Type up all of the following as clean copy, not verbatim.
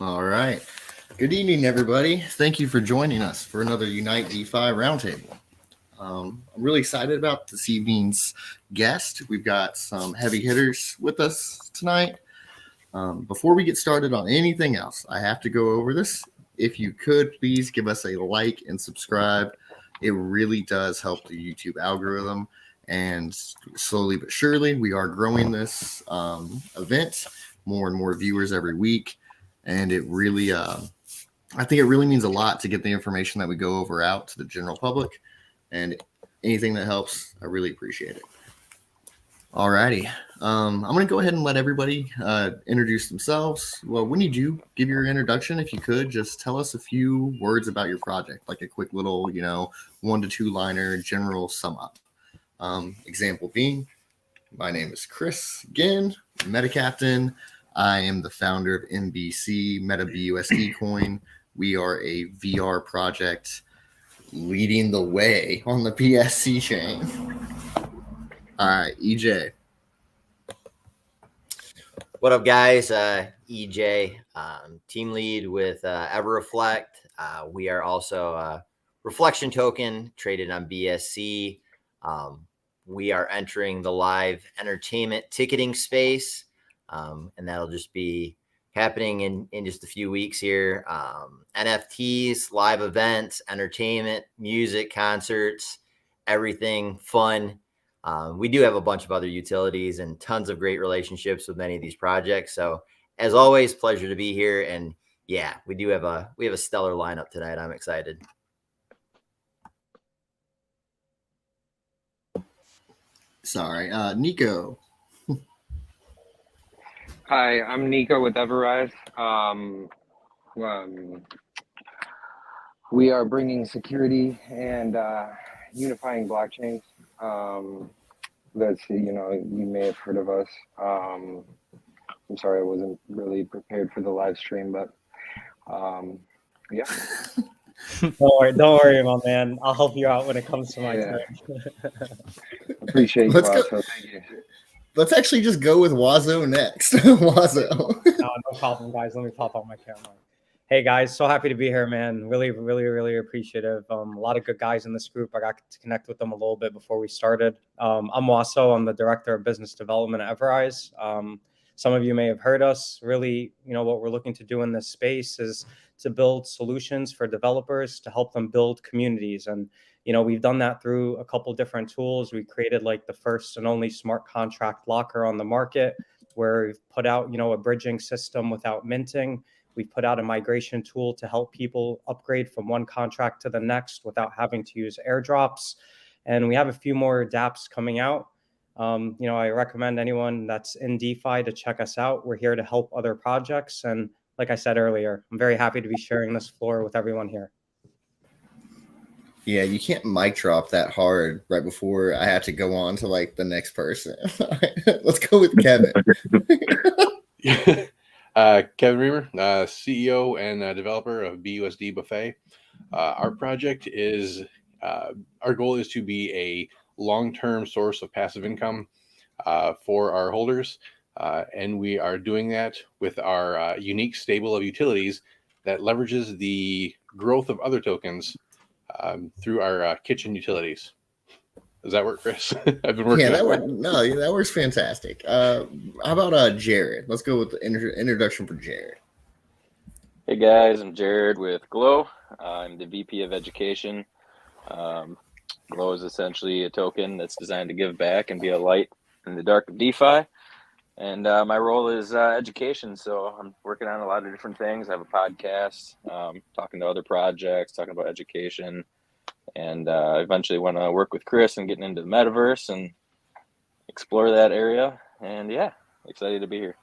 All right. Good evening, everybody. Thank you for joining us for another UniteDeFi Roundtable. I'm really excited about this evening's guest. We've got some heavy hitters with us tonight. Before we get started on anything else, I have to go over this. If you could, please give us a like and subscribe. It really does help the YouTube algorithm. And slowly but surely, we are growing this event. More and more viewers every week. And it really, I think it really means a lot to get the information that we go over out to the general public. And anything that helps, I really appreciate it. All righty. I'm going to go ahead and let everybody introduce themselves. Well, we need you give your introduction. If you could, just tell us a few words about your project, like a quick little, 1 to 2 liner general sum up. Example being, my name is Chris, again, Meta Captain. I am the founder of MBC, MetaBusdCoin. We are a VR project leading the way on the PSC chain. All right, EJ. What up, guys? EJ, team lead with EverReflect. We are also a reflection token traded on BSC. We are entering the live entertainment ticketing space, and that'll just be happening in just a few weeks here. NFTs, live events, entertainment, music, concerts, everything fun. We do have a bunch of other utilities and tons of great relationships with many of these projects. So as always, pleasure to be here. And yeah, we have a stellar lineup tonight. I'm excited. Sorry, Nico. Hi, I'm Nico with EverRise. We are bringing security and unifying blockchains. You may have heard of us. I'm sorry, I wasn't really prepared for the live stream, but yeah. Don't worry, my man. I'll help you out when it comes to my turn. Appreciate you, Wazo. Thank you. Let's actually just go with Wazo next. Wazo. No problem, guys. Let me pop on my camera. Hey, guys. So happy to be here, man. Really, really, really appreciative. A lot of good guys in this group. I got to connect with them a little bit before we started. I'm Wazo. I'm the director of business development at EverRise. Some of you may have heard us. Really, what we're looking to do in this space is to build solutions for developers to help them build communities. And, we've done that through a couple different tools. We created like the first and only smart contract locker on the market, where we've put out, a bridging system without minting. We put out a migration tool to help people upgrade from one contract to the next without having to use airdrops. And we have a few more dApps coming out. I recommend anyone that's in DeFi to check us out. We're here to help other projects. And like I said earlier, I'm very happy to be sharing this floor with everyone here. Yeah, you can't mic drop that hard right before I have to go on to like the next person. Let's go with Kevin. Kevin Reamer, CEO and developer of BusdBuffet. Our project is, our goal is to be a long-term source of passive income for our holders. And we are doing that with our unique stable of utilities that leverages the growth of other tokens through our kitchen utilities. Does that work, Chris? I've been working. Yeah, that works fantastic. How about Jared? Let's go with the introduction for Jared. Hey guys, I'm Jared with Glow. I'm the VP of Education. Glow is essentially a token that's designed to give back and be a light in the dark of DeFi. And my role is education. So I'm working on a lot of different things. I have a podcast, talking to other projects, talking about education. And eventually want to work with Chris and getting into the metaverse and explore that area. And yeah, excited to be here.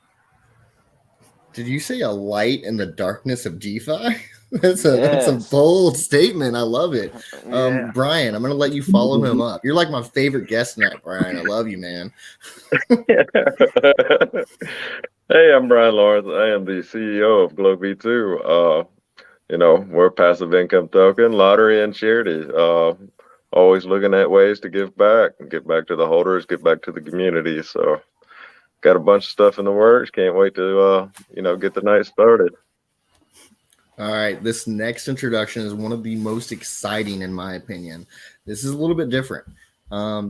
Did you say a light in the darkness of DeFi? That's a bold statement. I love it. Yeah. Brian, I'm going to let you follow him up. You're like my favorite guest tonight, Brian. I love you, man. Hey, I'm Brian Lawrence. I am the CEO of Glow V2. We're a passive income token, lottery, and charity. Always looking at ways to give back and get back to the holders, get back to the community. So got a bunch of stuff in the works. Can't wait to, get the night started. All right, this next introduction is one of the most exciting in my opinion. This is a little bit different.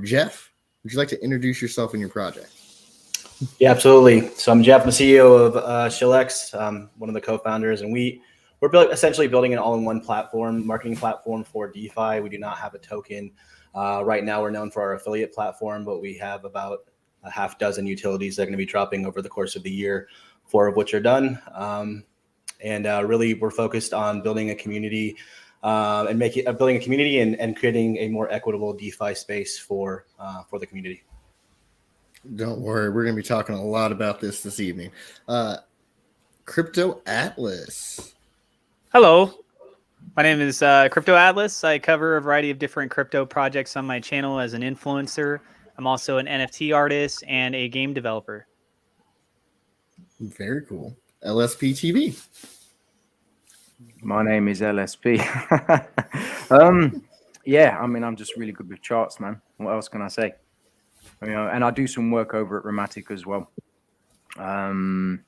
Jeff, would you like to introduce yourself and your project? Yeah, absolutely. So I'm Jeff, I'm the CEO of Shillx, one of the co-founders, and we're essentially building an all-in-one platform, marketing platform for DeFi. We do not have a token. Right now, we're known for our affiliate platform, but we have about a half dozen utilities that are going to be dropping over the course of the year, 4 of which are done. Really, we're focused on building a community and building a community and creating a more equitable DeFi space for the community. Don't worry, we're going to be talking a lot about this evening. CryptoAtlas. Hello, my name is CryptoAtlas. I cover a variety of different crypto projects on my channel as an influencer. I'm also an NFT artist and a game developer. Very cool. LSPTV. My name is LSP. Yeah, I mean, I'm just really good with charts, man. What else can I say? You know, and I do some work over at Rematic as well. And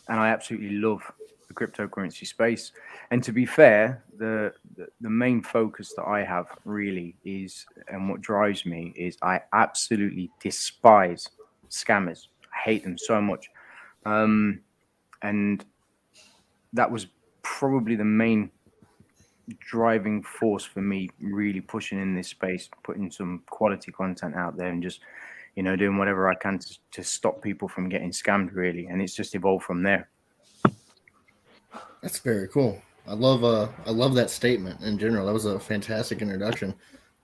I absolutely love the cryptocurrency space. And to be fair, the main focus that I have really is, and what drives me is, I absolutely despise scammers. I hate them so much. And that was probably the main driving force for me really pushing in this space, putting some quality content out there and just, you know, doing whatever I can to stop people from getting scammed, really. And it's just evolved from there. That's very cool. I love that statement in general. That was a fantastic introduction.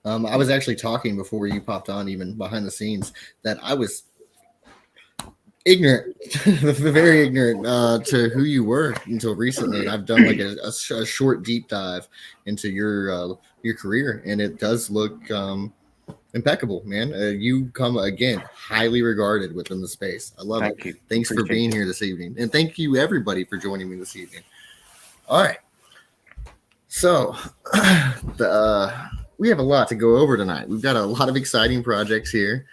I was actually talking before you popped on, even behind the scenes, that I was ignorant, very ignorant to who you were until recently. And I've done like a short deep dive into your career, and it does look impeccable, man. You come again highly regarded within the space. I love it. You. Thanks for being here this evening, and thank you everybody for joining me this evening. All right, so we have a lot to go over tonight. We've got a lot of exciting projects here.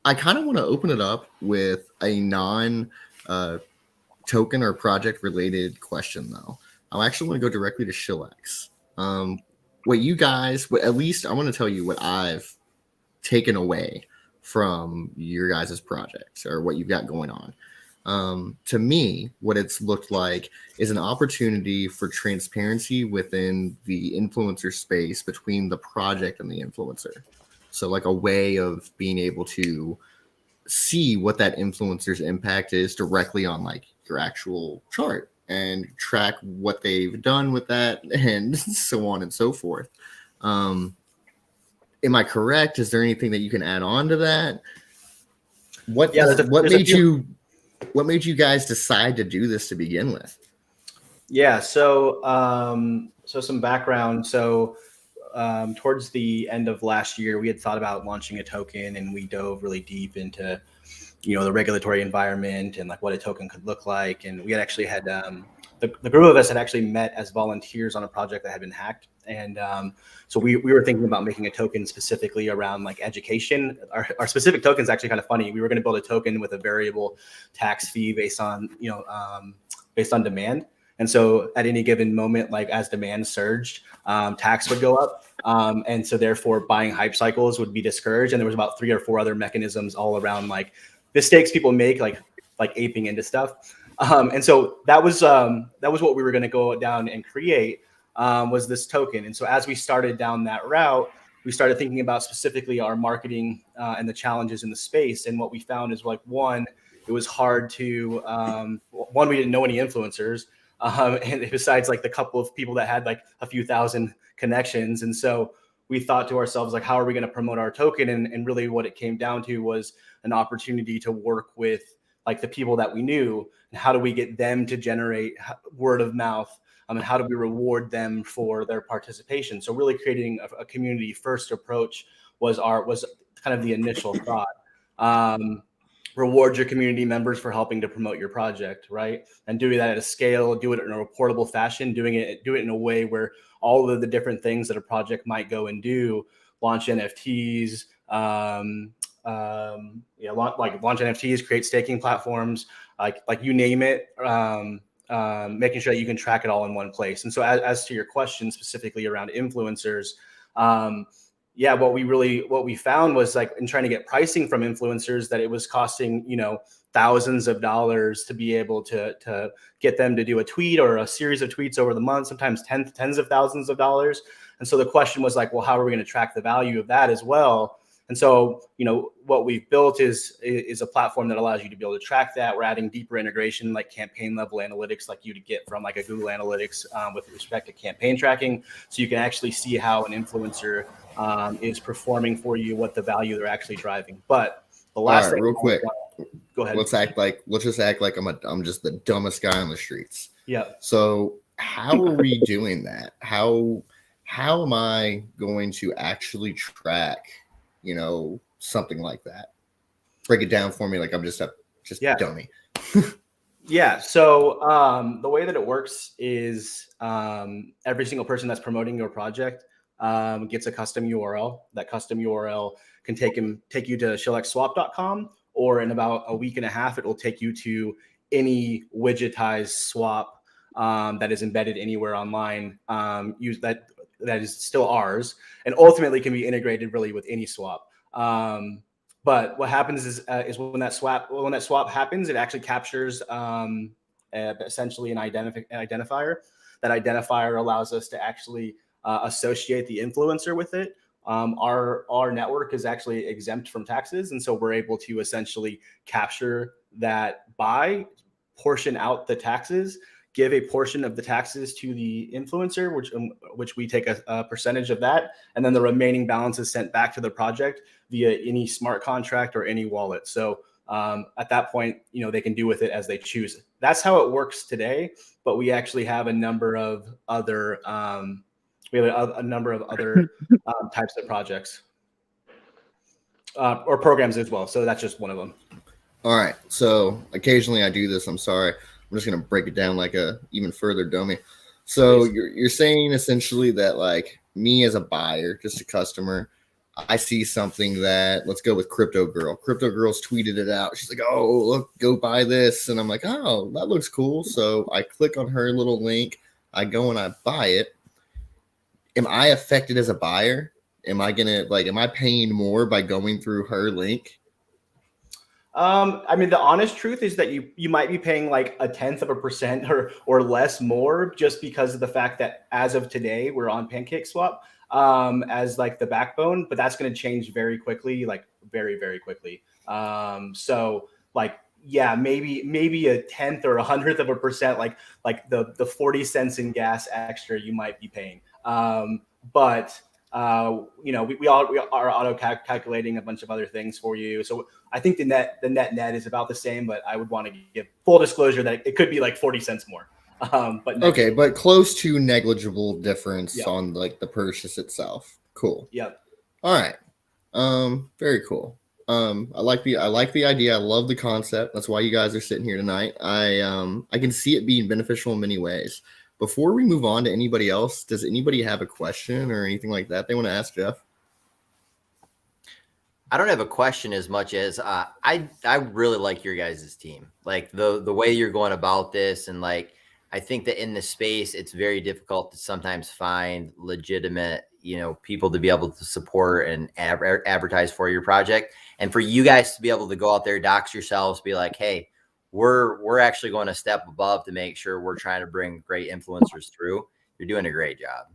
I kind of want to open it up with a non token or project related question, though. I actually want to go directly to Shillx. What you guys, at least I want to tell you what I've taken away from your guys' projects or what you've got going on. To me, what it's looked like is an opportunity for transparency within the influencer space between the project and the influencer. So like a way of being able to see what that influencer's impact is directly on like your actual chart and track what they've done with that and so on and so forth. Am I correct? Is there anything that you can add on to that? What made you guys decide to do this to begin with? Yeah, so some background. So towards the end of last year, we had thought about launching a token, and we dove really deep into, you know, the regulatory environment and like what a token could look like. And we had actually had the group of us had actually met as volunteers on a project that had been hacked. And so we were thinking about making a token specifically around like education. Our specific token is actually kind of funny. We were going to build a token with a variable tax fee based on, you know, based on demand. And so at any given moment, like as demand surged, tax would go up. And so therefore buying hype cycles would be discouraged. And there was about 3 or 4 other mechanisms all around like mistakes people make, like aping into stuff. And so that was what we were going to go down and create, was this token. And so as we started down that route, we started thinking about specifically our marketing and the challenges in the space. And what we found is like, one, it was hard to, we didn't know any influencers. And besides like the couple of people that had like a few thousand connections. And so we thought to ourselves, like, how are we going to promote our token? And really what it came down to was an opportunity to work with like the people that we knew, and how do we get them to generate word of mouth? And how do we reward them for their participation? So really creating a community first approach was kind of the initial thought. Reward your community members for helping to promote your project, right? And doing that at a scale, do it in a reportable fashion, do it in a way where all of the different things that a project might go and do, launch NFTs, launch NFTs, create staking platforms, like you name it. making sure that you can track it all in one place. And so as to your question specifically around influencers, yeah, what we found was like in trying to get pricing from influencers that it was costing, thousands of dollars to be able to get them to do a tweet or a series of tweets over the month, sometimes tens of thousands of dollars. And so the question was like, well, how are we going to track the value of that as well? And so, what we've built is a platform that allows you to be able to track that. We're adding deeper integration, like campaign level analytics, like you'd get from like a Google Analytics with respect to campaign tracking. So you can actually see how an influencer is performing for you, what the value they're actually driving. But the last thing, real quick, go ahead. let's just act like I'm just the dumbest guy on the streets. Yeah. So how are we doing that? How am I going to actually track, something like that? Break it down for me, like I'm just a dummy. Yeah. So the way that it works is every single person that's promoting your project gets a custom URL. That custom URL can take you to shillxswap.com, or in about a week and a half, it will take you to any widgetized swap that is embedded anywhere online. Use that is still ours, and ultimately can be integrated really with any swap. But what happens is when that swap happens, it actually captures essentially an identifier. That identifier allows us to actually associate the influencer with it. Our network is actually exempt from taxes, and so we're able to essentially capture that buy, portion out the taxes, give a portion of the taxes to the influencer, which we take a percentage of that, and then the remaining balance is sent back to the project via any smart contract or any wallet. So at that point, they can do with it as they choose. That's how it works today. But we actually have a number of other types of projects or programs as well. So that's just one of them. All right. So occasionally I do this. I'm sorry. I'm just going to break it down like a even further dummy. So you're saying essentially that like me as a buyer, just a customer, I see something that, let's go with Crypto Girl. Crypto Girl's tweeted it out. She's like, oh, look, go buy this. And I'm like, oh, that looks cool. So I click on her little link. I go and I buy it. Am I affected as a buyer? Am I paying more by going through her link? I mean, the honest truth is that you might be paying like 0.1% or less more, just because of the fact that as of today, we're on PancakeSwap as like the backbone, but that's going to change very quickly, like very, very quickly. So like, yeah, maybe 1/10 or 100%, like the 40 cents in gas extra you might be paying. But we are auto calculating a bunch of other things for you. So I think the net is about the same, but I would want to give full disclosure that it could be like 40 cents more. But close to negligible difference on like the purchase itself. Cool. Yep. All right. Very cool. I like the idea. I love the concept. That's why you guys are sitting here tonight. I can see it being beneficial in many ways. Before we move on to anybody else, does anybody have a question or anything like that they want to ask Jeff? I don't have a question as much as I really like your guys' team. Like the way you're going about this, and like I think that in this space, it's very difficult to sometimes find legitimate, people to be able to support and advertise for your project. And for you guys to be able to go out there, dox yourselves, be like, hey, we're actually going a step above to make sure we're trying to bring great influencers through. You're doing a great job.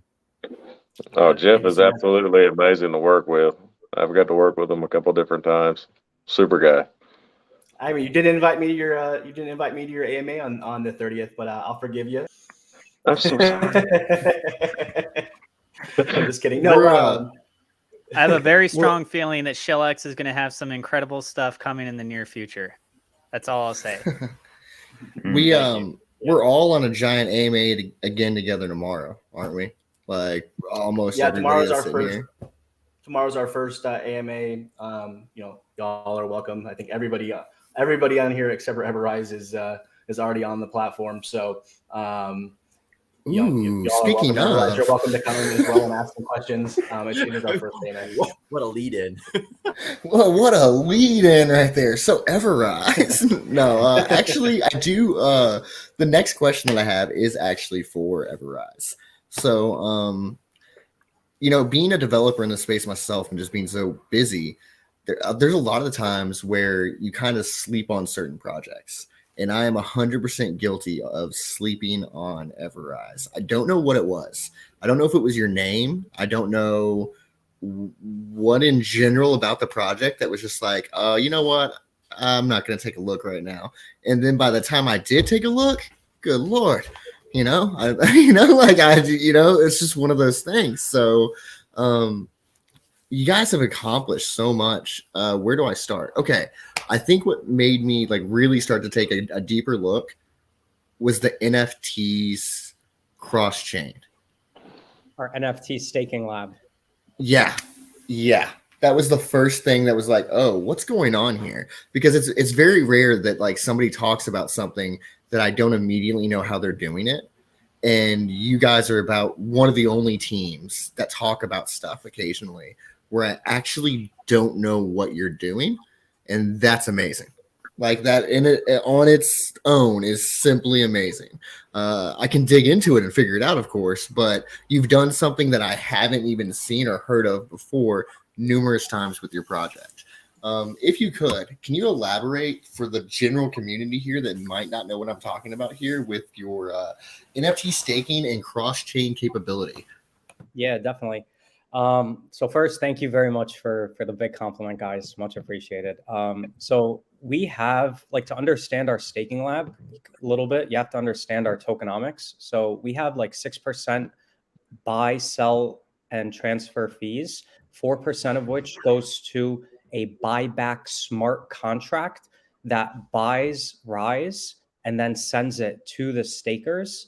Oh, Jeff is absolutely amazing to work with. I've got to work with him a couple different times. Super guy. I mean, you didn't invite me to your AMA on the 30th, but I'll forgive you. I'm so sorry. I'm just kidding. No, I have a very strong feeling that Shillx is going to have some incredible stuff coming in the near future. That's all I'll say. We're all on a giant AMA again together tomorrow, aren't we? Like almost. Yeah, tomorrow's our first AMA. Y'all are welcome. I think everybody on here except for EverRise is already on the platform. So Ooh, y'all are welcome speaking to EverRise. of, You're welcome to come in as well and ask some questions as soon as our first day, man. What a lead in. well, what a lead in right there. So EverRise. No, actually, I do. The next question that I have is actually for EverRise. So, being a developer in the space myself and just being so busy, there's a lot of the times where you kind of sleep on certain projects. And I am 100% guilty of sleeping on EverRise. I don't know what it was. I don't know if it was your name. I don't know what in general about the project that was just like, you know what? I'm not going to take a look right now. And then by the time I did take a look, good Lord, it's just one of those things. So, you guys have accomplished so much. Where do I start? Okay. I think what made me like really start to take a deeper look was the NFTs cross chain. Our NFT staking lab. Yeah. That was the first thing that was like, oh, what's going on here? Because it's very rare that like somebody talks about something that I don't immediately know how they're doing it. And you guys are about one of the only teams that talk about stuff occasionally where I actually don't know what you're doing. And that's amazing. Like that on its own is simply amazing. I can dig into it and figure it out, of course, but you've done something that I haven't even seen or heard of before numerous times with your project. If you could, can you elaborate for the general community here that might not know what I'm talking about here with your NFT staking and cross-chain capability? Yeah, definitely. So first, thank you very much for the big compliment, guys. Much appreciated. So we have, like, to understand our staking lab a little bit, you have to understand our tokenomics. So we have like 6% buy, sell, and transfer fees, 4% of which goes to a buyback smart contract that buys Rise and then sends it to the stakers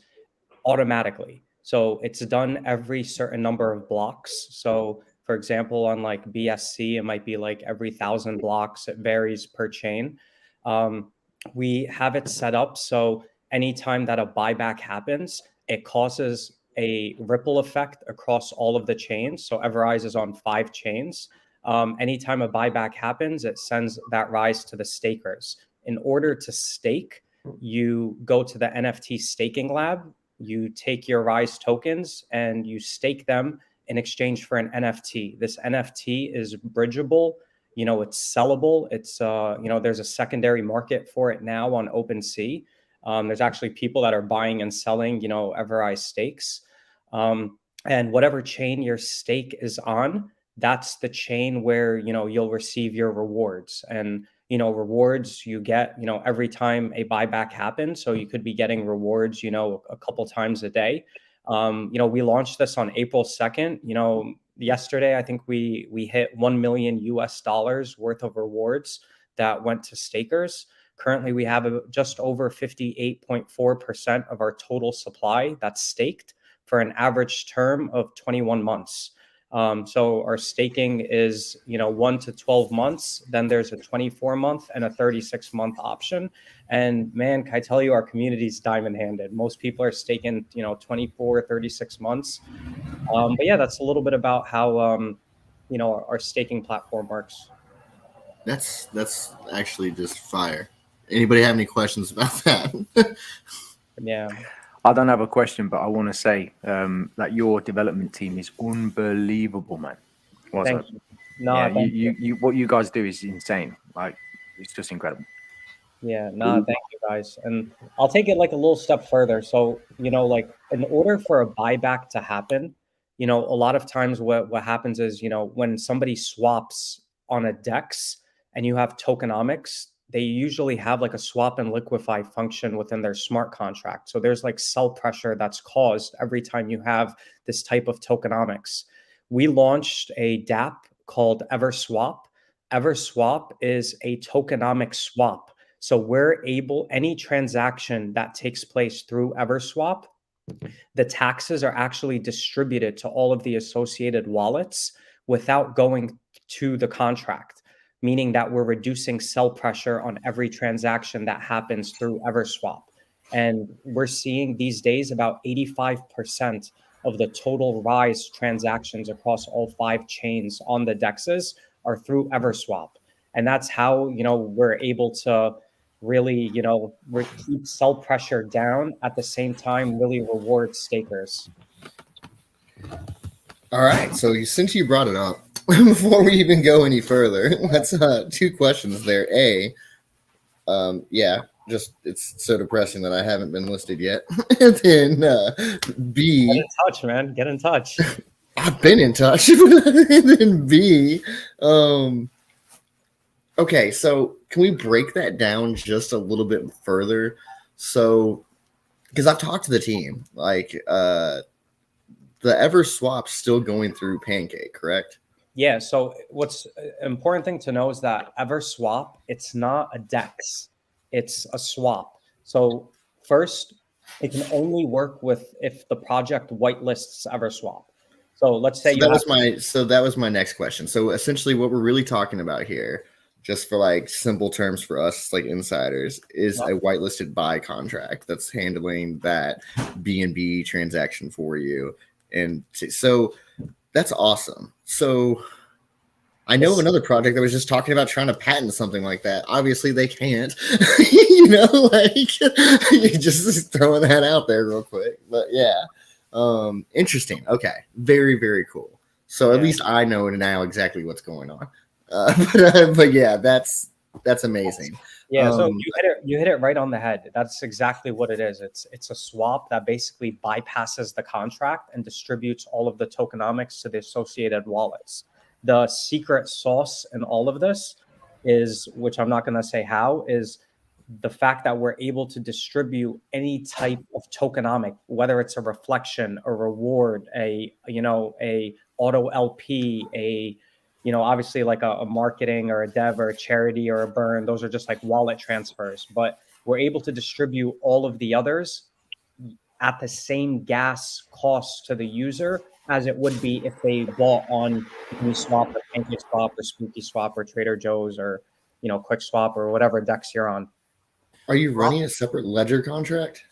automatically. So it's done every certain number of blocks. So for example, on like BSC, it might be like every 1,000 blocks. It varies per chain. We have it set up so anytime that a buyback happens, it causes a ripple effect across all of the chains. So EverRise is on 5 chains. Anytime a buyback happens, it sends that Rise to the stakers. In order to stake, you go to the NFT staking lab, you take your Rise tokens and you stake them in exchange for an NFT. This NFT is bridgeable, it's sellable. It's, there's a secondary market for it now on OpenSea. There's actually people that are buying and selling, EverRise stakes. And whatever chain your stake is on, that's the chain where, you'll receive your rewards. And rewards you get, every time a buyback happens. So you could be getting rewards, a couple times a day. We launched this on April 2nd. Yesterday, I think we hit $1 million worth of rewards that went to stakers. Currently, we have just over 58.4% of our total supply that's staked for an average term of 21 months. So our staking is, 1 to 12 months. Then there's a 24-month and a 36-month option. And man, can I tell you, our community's diamond-handed. Most people are staking, 24, 36 months. But yeah, that's a little bit about how, our staking platform works. That's actually just fire. Anybody have any questions about that? Yeah. I don't have a question, but I want to say that your development team is unbelievable, man. Thank you. No, yeah, you what you guys do is insane. Like, it's just incredible. Yeah, no, thank you guys. And I'll take it like a little step further. So, like in order for a buyback to happen, a lot of times what happens is, when somebody swaps on a DEX and you have tokenomics, they usually have like a swap and liquefy function within their smart contract. So there's like sell pressure that's caused every time you have this type of tokenomics. We launched a dApp called EverSwap. EverSwap is a tokenomic swap. So we're able, any transaction that takes place through EverSwap, the taxes are actually distributed to all of the associated wallets without going to the contract, meaning that we're reducing sell pressure on every transaction that happens through EverSwap. And we're seeing these days about 85% of the total Rise transactions across all 5 chains on the DEXs are through EverSwap. And that's how, we're able to really, keep sell pressure down at the same time, really reward stakers. All right. So since you brought it up, before we even go any further, let's 2 questions there. A, just it's so depressing that I haven't been listed yet. And then B, get in touch, man. Get in touch. I've been in touch. And then B, okay, so can we break that down just a little bit further? So, because I've talked to the team, like the EverSwap's still going through Pancake, correct? Yeah. So what's important thing to know is that EverSwap, it's not a DEX, it's a swap. So first, it can only work if the project whitelists EverSwap. So let's say that was my next question. So essentially, what we're really talking about here, just for like simple terms for us like insiders, is a whitelisted buy contract that's handling that BNB transaction for you. And so that's awesome. So I know another project that was just talking about trying to patent something like that. Obviously, they can't. Just throwing that out there real quick. But yeah, interesting. Okay, very, very cool. So at least I know now exactly what's going on. But yeah, that's amazing. Yeah, so you hit it right on the head. That's exactly what it is. It's a swap that basically bypasses the contract and distributes all of the tokenomics to the associated wallets. The secret sauce in all of this is, which I'm not going to say how, is the fact that we're able to distribute any type of tokenomic, whether it's a reflection, a reward, a auto LP, obviously like a marketing or a dev or a charity or a burn. Those are just like wallet transfers, but we're able to distribute all of the others at the same gas cost to the user as it would be if they bought on Uniswap or PancakeSwap or SpookySwap or Trader Joe's or, QuickSwap or whatever DEX you're on. Are you running a separate ledger contract?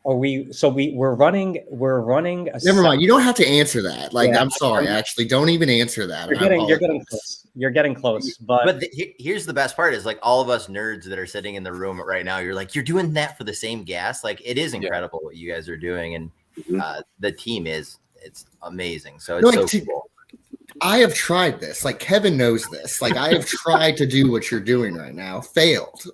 We're running a Never mind. You don't have to answer that. I'm sorry, actually. Don't even answer that. You're getting close. You're getting close. But here's the best part is like all of us nerds that are sitting in the room right now, you're like, you're doing that for the same gas. Like it is incredible what you guys are doing. And the team it's amazing. So it's cool. I have tried this. Like Kevin knows this. Like I have tried to do what you're doing right now. Failed. So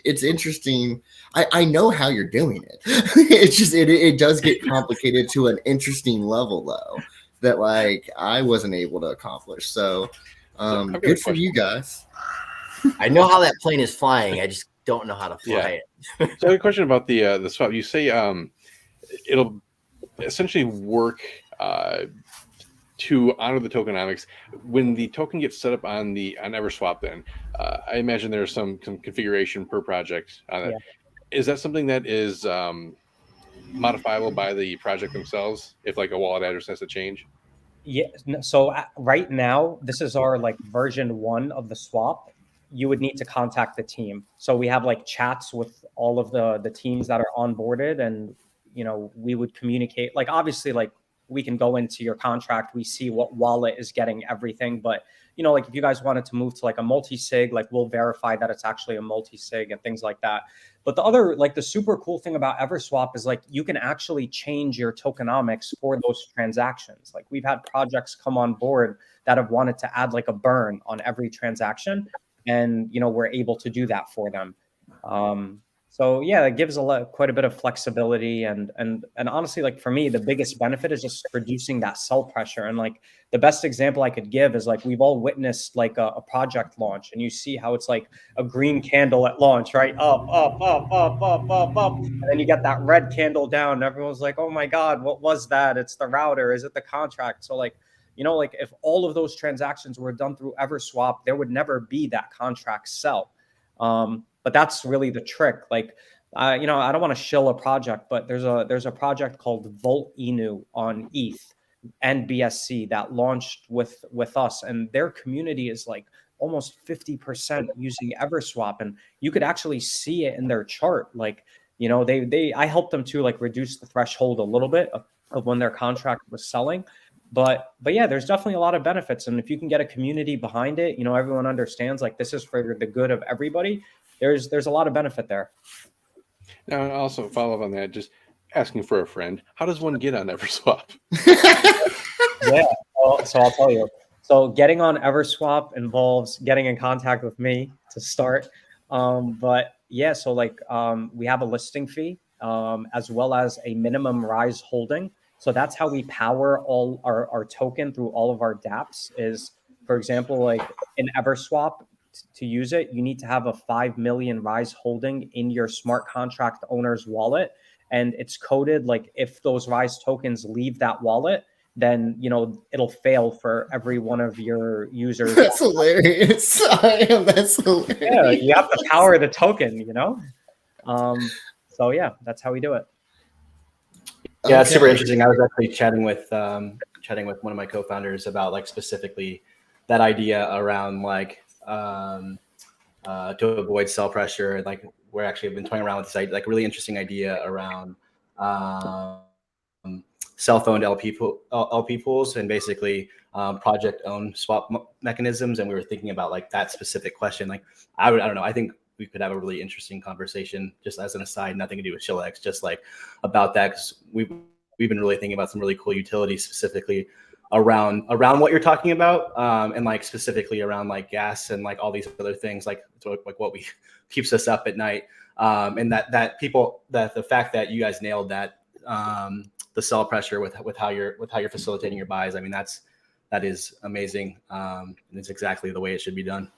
it's interesting. I know how you're doing it. It's just it does get complicated to an interesting level though that like I wasn't able to accomplish. So good for you guys. I know how that plane is flying. I just don't know how to fly it. So I have a question about the swap. You say it'll essentially work to honor the tokenomics when the token gets set up on EverSwap. Then I imagine there's some configuration per project on it. Is that something that is modifiable by the project themselves if like a wallet address has to change? Yeah. So right now, this is our like version 1 of the swap. You would need to contact the team. So we have like chats with all of the teams that are onboarded, and we would communicate. Like obviously, like we can go into your contract, we see what wallet is getting everything, but like if you guys wanted to move to like a multi-sig, like we'll verify that it's actually a multi-sig and things like that. But the other, like the super cool thing about EverSwap is like you can actually change your tokenomics for those transactions. Like we've had projects come on board that have wanted to add like a burn on every transaction, and we're able to do that for them. So yeah, it gives quite a bit of flexibility, and honestly, like for me, the biggest benefit is just reducing that sell pressure. And like the best example I could give is like we've all witnessed like a project launch, and you see how it's like a green candle at launch, right? Up, and then you get that red candle down, and everyone's like, "Oh my God, what was that? It's the router. Is it the contract?" So like like if all of those transactions were done through EverSwap, there would never be that contract sell. But that's really the trick. Like, I don't want to shill a project, but there's a project called Volt Inu on ETH and BSC that launched with us, and their community is like almost 50% using EverSwap, and you could actually see it in their chart. Like, you know, I helped them to like reduce the threshold a little bit of when their contract was selling. But yeah, there's definitely a lot of benefits. And if you can get a community behind it, you know, everyone understands like this is for the good of everybody. There's a lot of benefit there. Now, and also follow up on that, just asking for a friend. How does one get on EverSwap? Yeah, so I'll tell you. So getting on EverSwap involves getting in contact with me to start. But yeah, so like we have a listing fee as well as a minimum rise holding. So that's how we power all our token through all of our dApps is, for example, like in EverSwap, to use it, you need to have a 5 million rise holding in your smart contract owner's wallet. And it's coded like if those rise tokens leave that wallet, then, you know, it'll fail for every one of your users. That's hilarious. That's hilarious. Yeah, you have to power the token, you know? So yeah, that's how we do it. Yeah, it's super interesting. I was actually chatting with one of my co-founders about like specifically that idea around like to avoid sell pressure. Like we're actually been toying around with this idea, like really interesting idea around self-owned LP pools and basically project-owned swap mechanisms. And we were thinking about like that specific question. Like I don't know. I think we could have a really interesting conversation, just as an aside, nothing to do with Shillx, just like about that, because we've been really thinking about some really cool utilities specifically around what you're talking about, and like specifically around like gas and like all these other things, like what we keeps us up at night, and that the fact that you guys nailed that, the sell pressure with how you're facilitating your buys. I mean, that is amazing, and it's exactly the way it should be done.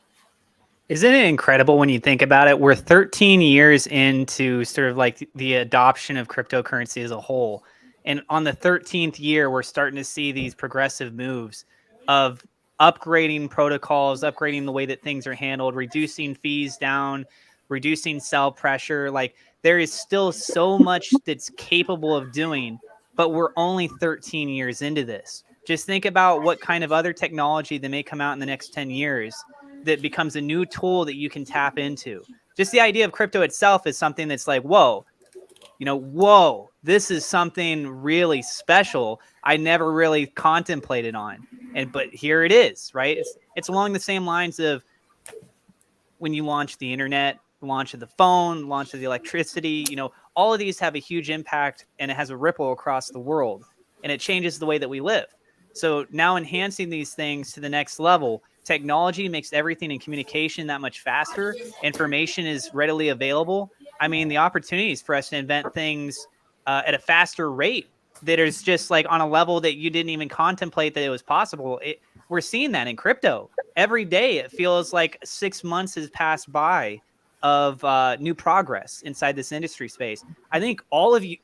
Isn't it incredible when you think about it? We're 13 years into sort of like the adoption of cryptocurrency as a whole. And on the 13th year, we're starting to see these progressive moves of upgrading protocols, upgrading the way that things are handled, reducing fees down, reducing sell pressure. Like there is still so much that's capable of doing, but we're only 13 years into this. Just think about what kind of other technology that may come out in the next 10 years that becomes a new tool that you can tap into. Just the idea of crypto itself is something that's like, whoa, this is something really special I never really contemplated on. But here it is, right? It's along the same lines of when you launch the internet, launch of the phone, launch of the electricity, all of these have a huge impact and it has a ripple across the world and it changes the way that we live. So now enhancing these things to the next level, technology makes everything in communication that much faster. Information is readily available. I mean, the opportunities for us to invent things at a faster rate that is just like on a level that you didn't even contemplate that it was possible. We're seeing that in crypto. Every day it feels like 6 months has passed by of new progress inside this industry space. I think all of you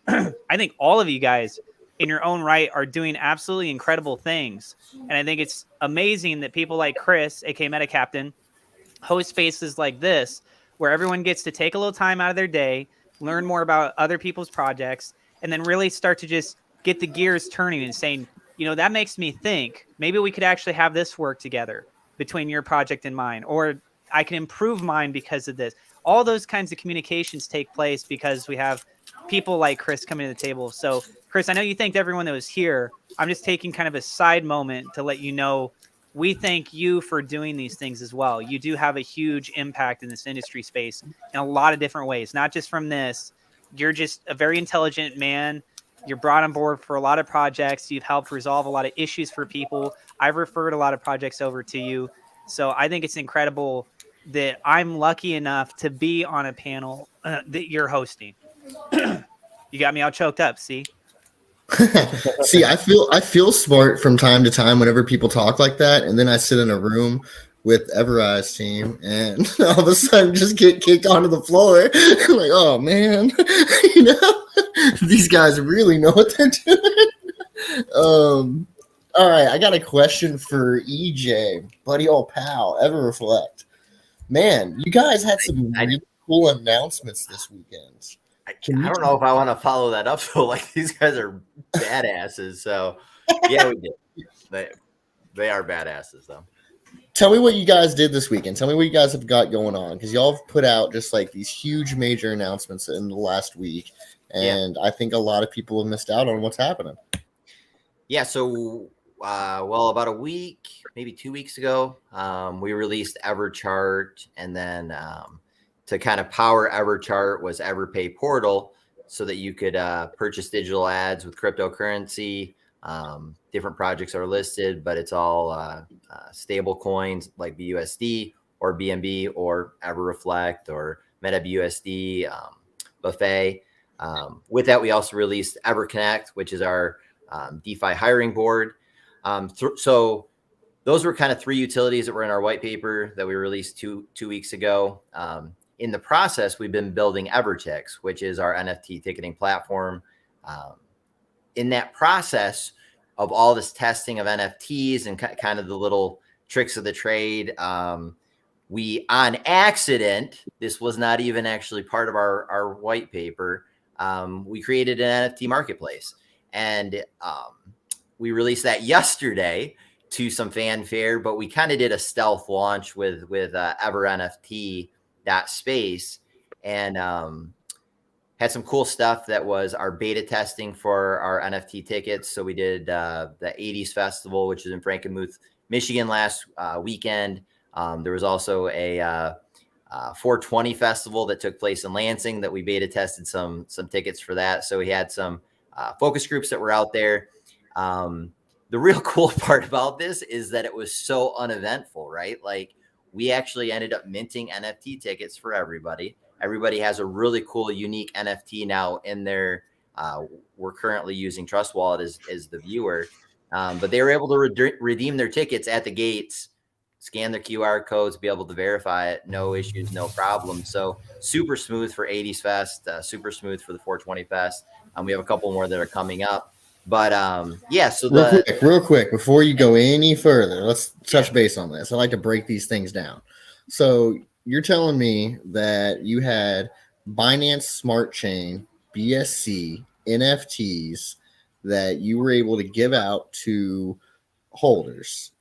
guys in your own right are doing absolutely incredible things. And I think it's amazing that people like Chris, aka Meta Captain, host spaces like this, where everyone gets to take a little time out of their day, learn more about other people's projects, and then really start to just get the gears turning and saying, that makes me think maybe we could actually have this work together between your project and mine, or I can improve mine because of this. All those kinds of communications take place because we have people like Chris coming to the table. So Chris, I know you thanked everyone that was here. I'm just taking kind of a side moment to let you know we thank you for doing these things as well. You do have a huge impact in this industry space in a lot of different ways, not just from this. You're just a very intelligent man. You're brought on board for a lot of projects. You've helped resolve a lot of issues for people. I've referred a lot of projects over to you. So I think it's incredible that I'm lucky enough to be on a panel that you're hosting. You got me all choked up, see? See, I feel smart from time to time whenever people talk like that, and then I sit in a room with EverRise team, and all of a sudden just get kicked onto the floor. I'm like, oh man, these guys really know what they're doing. All right, I got a question for EJ, buddy, old pal, EverReflect. Man, you guys had some really cool announcements this weekend. I don't know if I want to follow that up though. Like these guys are badasses. So yeah, we did. They are badasses though. tell me what you guys did this weekend. Tell me what you guys have got going on, because y'all have put out just like these huge major announcements in the last week, and I think a lot of people have missed out on what's happening. Yeah, so well, about a week, maybe 2 weeks ago, we released EverChart, and then to kind of power EverChart was EverPay Portal, so that you could purchase digital ads with cryptocurrency. Different projects are listed, but it's all stable coins like BUSD or BNB or EverReflect or MetaBusd, Buffet. With that, we also released EverConnect, which is our DeFi hiring board. So those were kind of 3 utilities that were in our white paper that we released two weeks ago. In the process, we've been building EverTix, which is our NFT ticketing platform. In that process of all this testing of NFTs and kind of the little tricks of the trade, we, on accident, this was not even actually part of our white paper, we created an NFT marketplace. And we released that yesterday to some fanfare, but we kind of did a stealth launch with EverNFT.space, and had some cool stuff that was our beta testing for our NFT tickets. So we did the 80s Festival, which is in Frankenmuth, Michigan last weekend. There was also a 420 Festival that took place in Lansing that we beta tested some tickets for that. So we had some focus groups that were out there. The real cool part about this is that it was so uneventful, right? Like, we actually ended up minting NFT tickets for everybody. Everybody has a really cool, unique NFT now in their, we're currently using Trust Wallet as the viewer, but they were able to redeem their tickets at the gates, scan their QR codes, be able to verify it. No issues, no problems. So super smooth for 80s Fest, super smooth for the 420 Fest. We have a couple more that are coming up. But yeah, so real quick, before you go any further, let's touch base on this. I like to break these things down. So you're telling me that you had Binance Smart Chain, BSC, NFTs that you were able to give out to holders.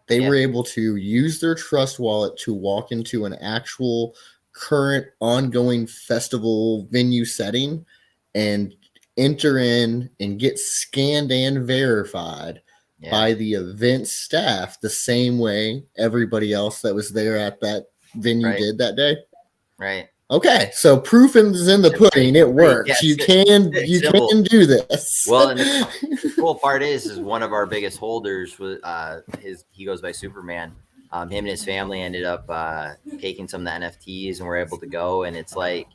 They were able to use their Trust Wallet to walk into an actual current ongoing festival venue setting and enter in and get scanned and verified by the event staff the same way everybody else that was there at that venue did that day. Right. Okay, so proof is in the pudding. It works. Yes, you can do this. Well, and the cool part is one of our biggest holders was he goes by Superman. Him and his family ended up taking some of the NFTs and were able to go. And it's like,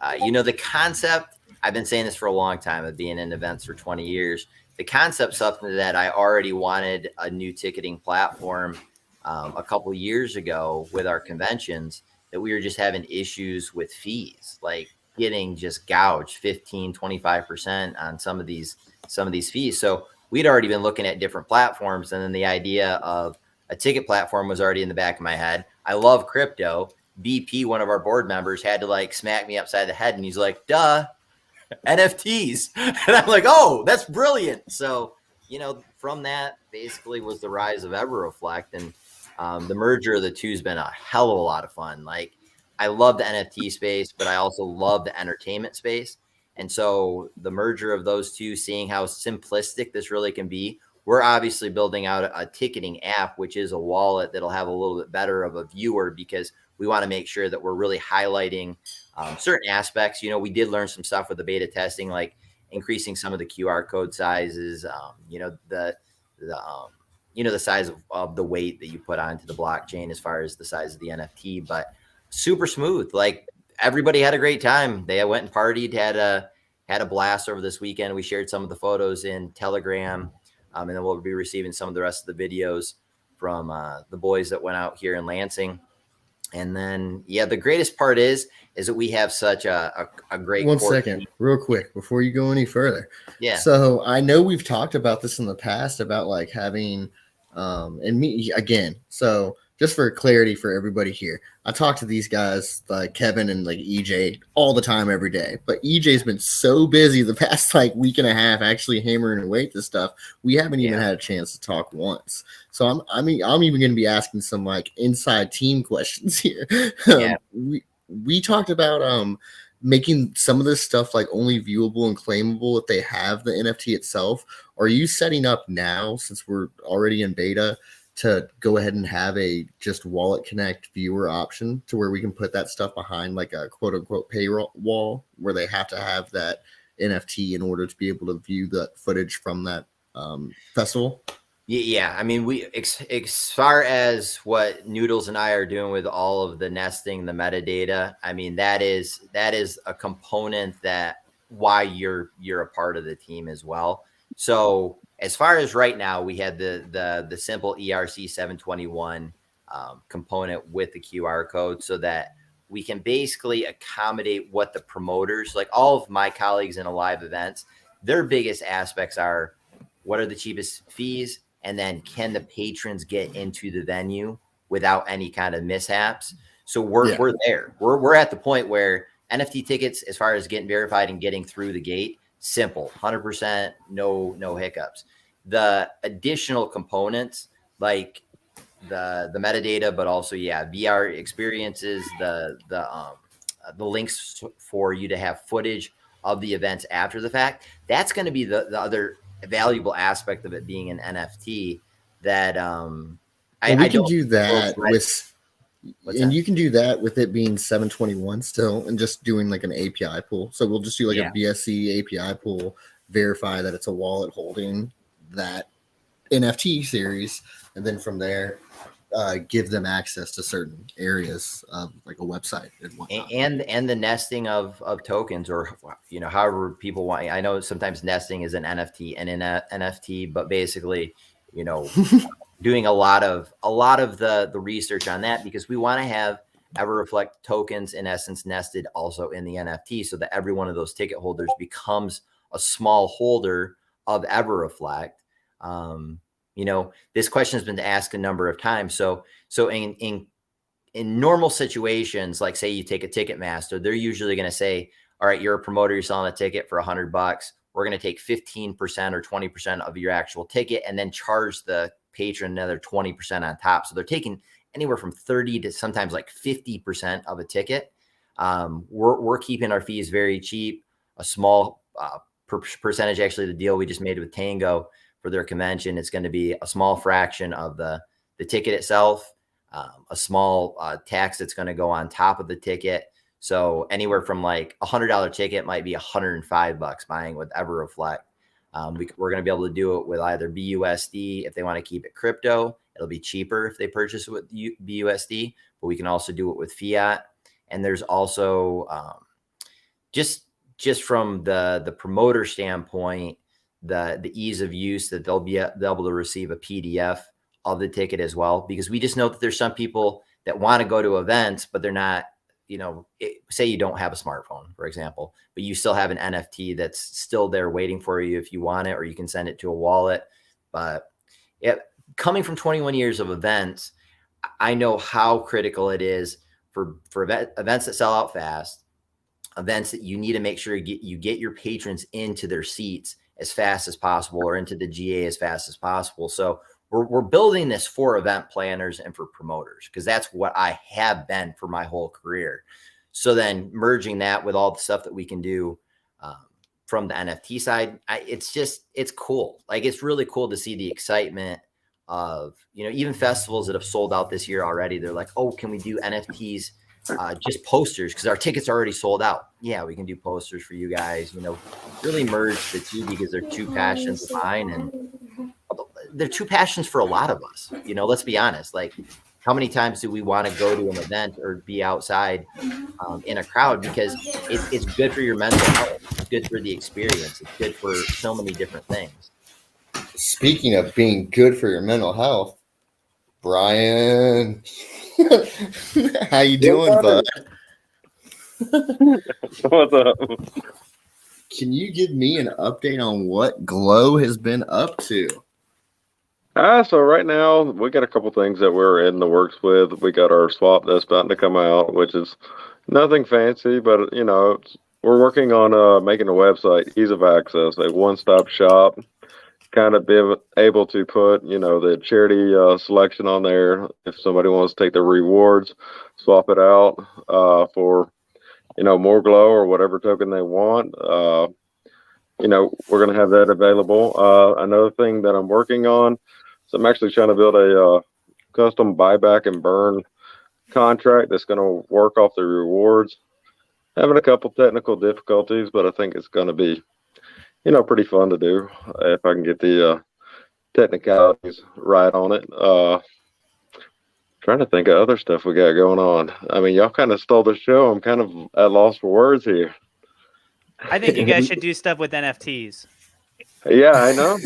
the concept. I've been saying this for a long time, of being in events for 20 years. The concept, something that I already wanted a new ticketing platform a couple of years ago with our conventions, that we were just having issues with fees, like getting just gouged 15, 25% on some of these fees. So we'd already been looking at different platforms. And then the idea of a ticket platform was already in the back of my head. I love crypto. BP, one of our board members, had to like smack me upside the head. And he's like, duh, NFTs. And I'm like, oh, that's brilliant. So, from that basically was the rise of EverReflect. And the merger of the two has been a hell of a lot of fun. Like, I love the NFT space, but I also love the entertainment space. And so the merger of those two, seeing how simplistic this really can be, we're obviously building out a ticketing app, which is a wallet that'll have a little bit better of a viewer, because we want to make sure that we're really highlighting certain aspects. We did learn some stuff with the beta testing, like increasing some of the QR code sizes, the size of the weight that you put onto the blockchain as far as the size of the NFT, but super smooth. Like, everybody had a great time. They went and partied, had a blast over this weekend. We shared some of the photos in Telegram, and then we'll be receiving some of the rest of the videos from the boys that went out here in Lansing. And then, the greatest part is that we have such a great. 1 second, real quick, before you go any further. Yeah. So I know we've talked about this in the past about like having, and me again. So just for clarity for everybody here, I talk to these guys like Kevin and like EJ all the time every day. But EJ's been so busy the past like week and a half actually hammering away at this stuff. We haven't even had a chance to talk once. So I'm even going to be asking some like inside team questions here. We talked about making some of this stuff like only viewable and claimable if they have the NFT itself. Are you setting up now, since we're already in beta, to go ahead and have a just wallet connect viewer option to where we can put that stuff behind like a quote unquote paywall where they have to have that NFT in order to be able to view the footage from that festival? Yeah, I mean, as far as what Noodles and I are doing with all of the nesting, the metadata, I mean, that is a component that why you're a part of the team as well. So as far as right now, we had the simple ERC 721 component with the QR code so that we can basically accommodate what the promoters, like all of my colleagues in a live events, their biggest aspects are what are the cheapest fees, and then can the patrons get into the venue without any kind of mishaps? So we're there. We're at the point where NFT tickets, as far as getting verified and getting through the gate, simple, 100%, no hiccups. The additional components like the metadata, but also VR experiences, the links for you to have footage of the events after the fact. That's going to be the other valuable aspect of it being an NFT that we can do that with, and you can do that with it being 721 still, and just doing like an API pool. So we'll just do like a BSC API pool, verify that it's a wallet holding that NFT series, and then from there give them access to certain areas of like a website and whatnot. And the nesting of tokens, or however people want. I know sometimes nesting is an NFT and an NFT, but basically doing a lot of the research on that, because we want to have EverReflect tokens in essence nested also in the NFT, so that every one of those ticket holders becomes a small holder of EverReflect. This question has been asked a number of times. So in normal situations, like say you take a Ticketmaster, they're usually going to say, all right, you're a promoter, you're selling a ticket for $100. We're going to take 15% or 20% of your actual ticket and then charge the patron another 20% on top. So they're taking anywhere from 30 to sometimes like 50% of a ticket. We're keeping our fees very cheap, a small percentage. Actually, the deal we just made with Tango for their convention, it's going to be a small fraction of the ticket itself, a small tax that's going to go on top of the ticket. So anywhere from like $100 ticket might be $105 buying with EverReflect. We're going to be able to do it with either BUSD if they want to keep it crypto. It'll be cheaper if they purchase it with BUSD, but we can also do it with fiat. And there's also just from the promoter standpoint, the ease of use that they'll be able to receive a PDF of the ticket as well, because we just know that there's some people that want to go to events, but they're not, say you don't have a smartphone, for example, but you still have an NFT that's still there waiting for you if you want it, or you can send it to a wallet. But coming from 21 years of events, I know how critical it is for events that sell out fast, events that you need to make sure you get your patrons into their seats as fast as possible, or into the GA as fast as possible. So we're building this for event planners and for promoters, because that's what I have been for my whole career. So then merging that with all the stuff that we can do from the NFT side, it's cool. Like, it's really cool to see the excitement of, even festivals that have sold out this year already. They're like, oh, can we do NFTs? Just posters, because our tickets are already sold out. Yeah, we can do posters for you guys. Really merge the two, because they're two passions of mine, and they're two passions for a lot of us. Let's be honest. Like, how many times do we want to go to an event or be outside in a crowd? Because it's good for your mental health. It's good for the experience. It's good for so many different things. Speaking of being good for your mental health, Brian, how you doing, bud? What's up? Can you give me an update on what Glow has been up to? So right now we got a couple things that we're in the works with. We got our swap that's about to come out, which is nothing fancy, but we're working on making a website, ease of access, a one-stop shop, kind of be able to put, the charity selection on there. If somebody wants to take the rewards, swap it out for, more glow or whatever token they want. We're going to have that available. Another thing that I'm working on, so I'm actually trying to build a custom buyback and burn contract that's going to work off the rewards. Having a couple technical difficulties, but I think it's going to be, pretty fun to do if I can get the technicalities right on it. Trying to think of other stuff we got going on. I mean, y'all kind of stole the show. I'm kind of at loss for words here. I think you guys should do stuff with NFTs. Yeah, I know.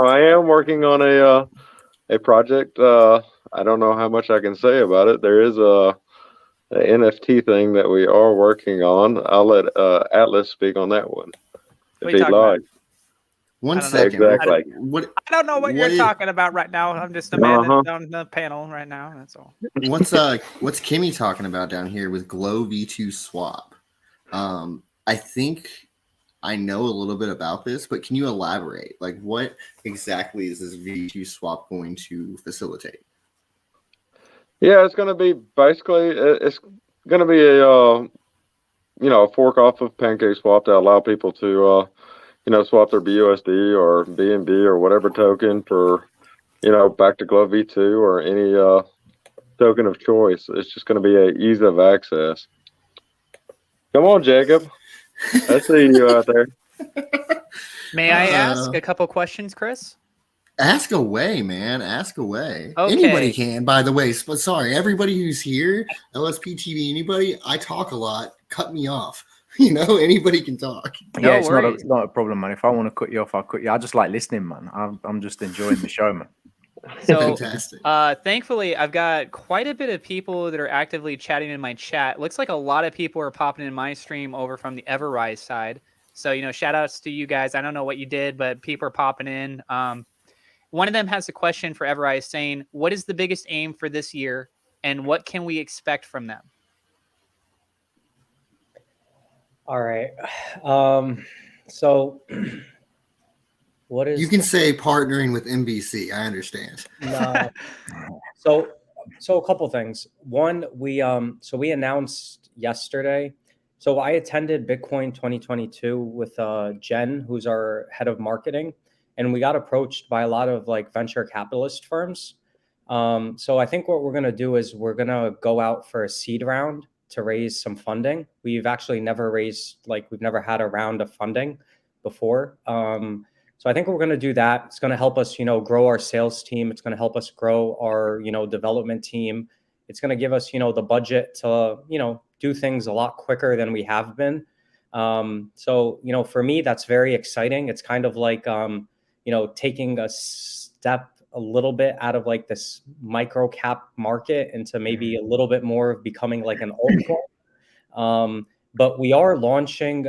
I am working on a project. I don't know how much I can say about it. There is a NFT thing that we are working on. I'll let Atlas speak on that one. What are you talking about? 1 second. Exactly. I don't know what you're talking about right now. I'm just a man that's on the panel right now. That's all. What's Kimmy talking about down here with Glow V2 swap? I think I know a little bit about this, but can you elaborate? Like, what exactly is this V2 swap going to facilitate? Yeah, it's going to be basically, it's going to be a fork off of PancakeSwap to allow people to, swap their BUSD or BNB or whatever token for, back to Glow V2 or any token of choice. It's just going to be an ease of access. Come on, Jacob. I see you out there. May I ask a couple questions, Chris? Ask away, man. Ask away. Okay. Anybody can, by the way. But sorry, everybody who's here, LSPTV, anybody, I talk a lot. Cut me off. Anybody can talk. Yeah, it's not a problem, man. If I want to cut you off, I'll cut you. I just like listening, man. I'm just enjoying the show, man. So, fantastic. Thankfully, I've got quite a bit of people that are actively chatting in my chat. Looks like a lot of people are popping in my stream over from the EverRise side. So, shout outs to you guys. I don't know what you did, but people are popping in. One of them has a question for EverRise saying, what is the biggest aim for this year and what can we expect from them? All right. So what is... You can say partnering with NBC. I understand. No. So a couple things. One, we announced yesterday. So I attended Bitcoin 2022 with Jen, who's our head of marketing, and we got approached by a lot of venture capitalist firms. So I think what we're going to do is we're going to go out for a seed round to raise some funding. We've actually never raised, we've never had a round of funding before. So I think we're going to do that. It's going to help us, grow our sales team. It's going to help us grow our, development team. It's going to give us, the budget to, do things a lot quicker than we have been. So, for me, that's very exciting. It's kind of like, taking a step a little bit out of this micro cap market into maybe a little bit more of becoming an altcoin. But we are launching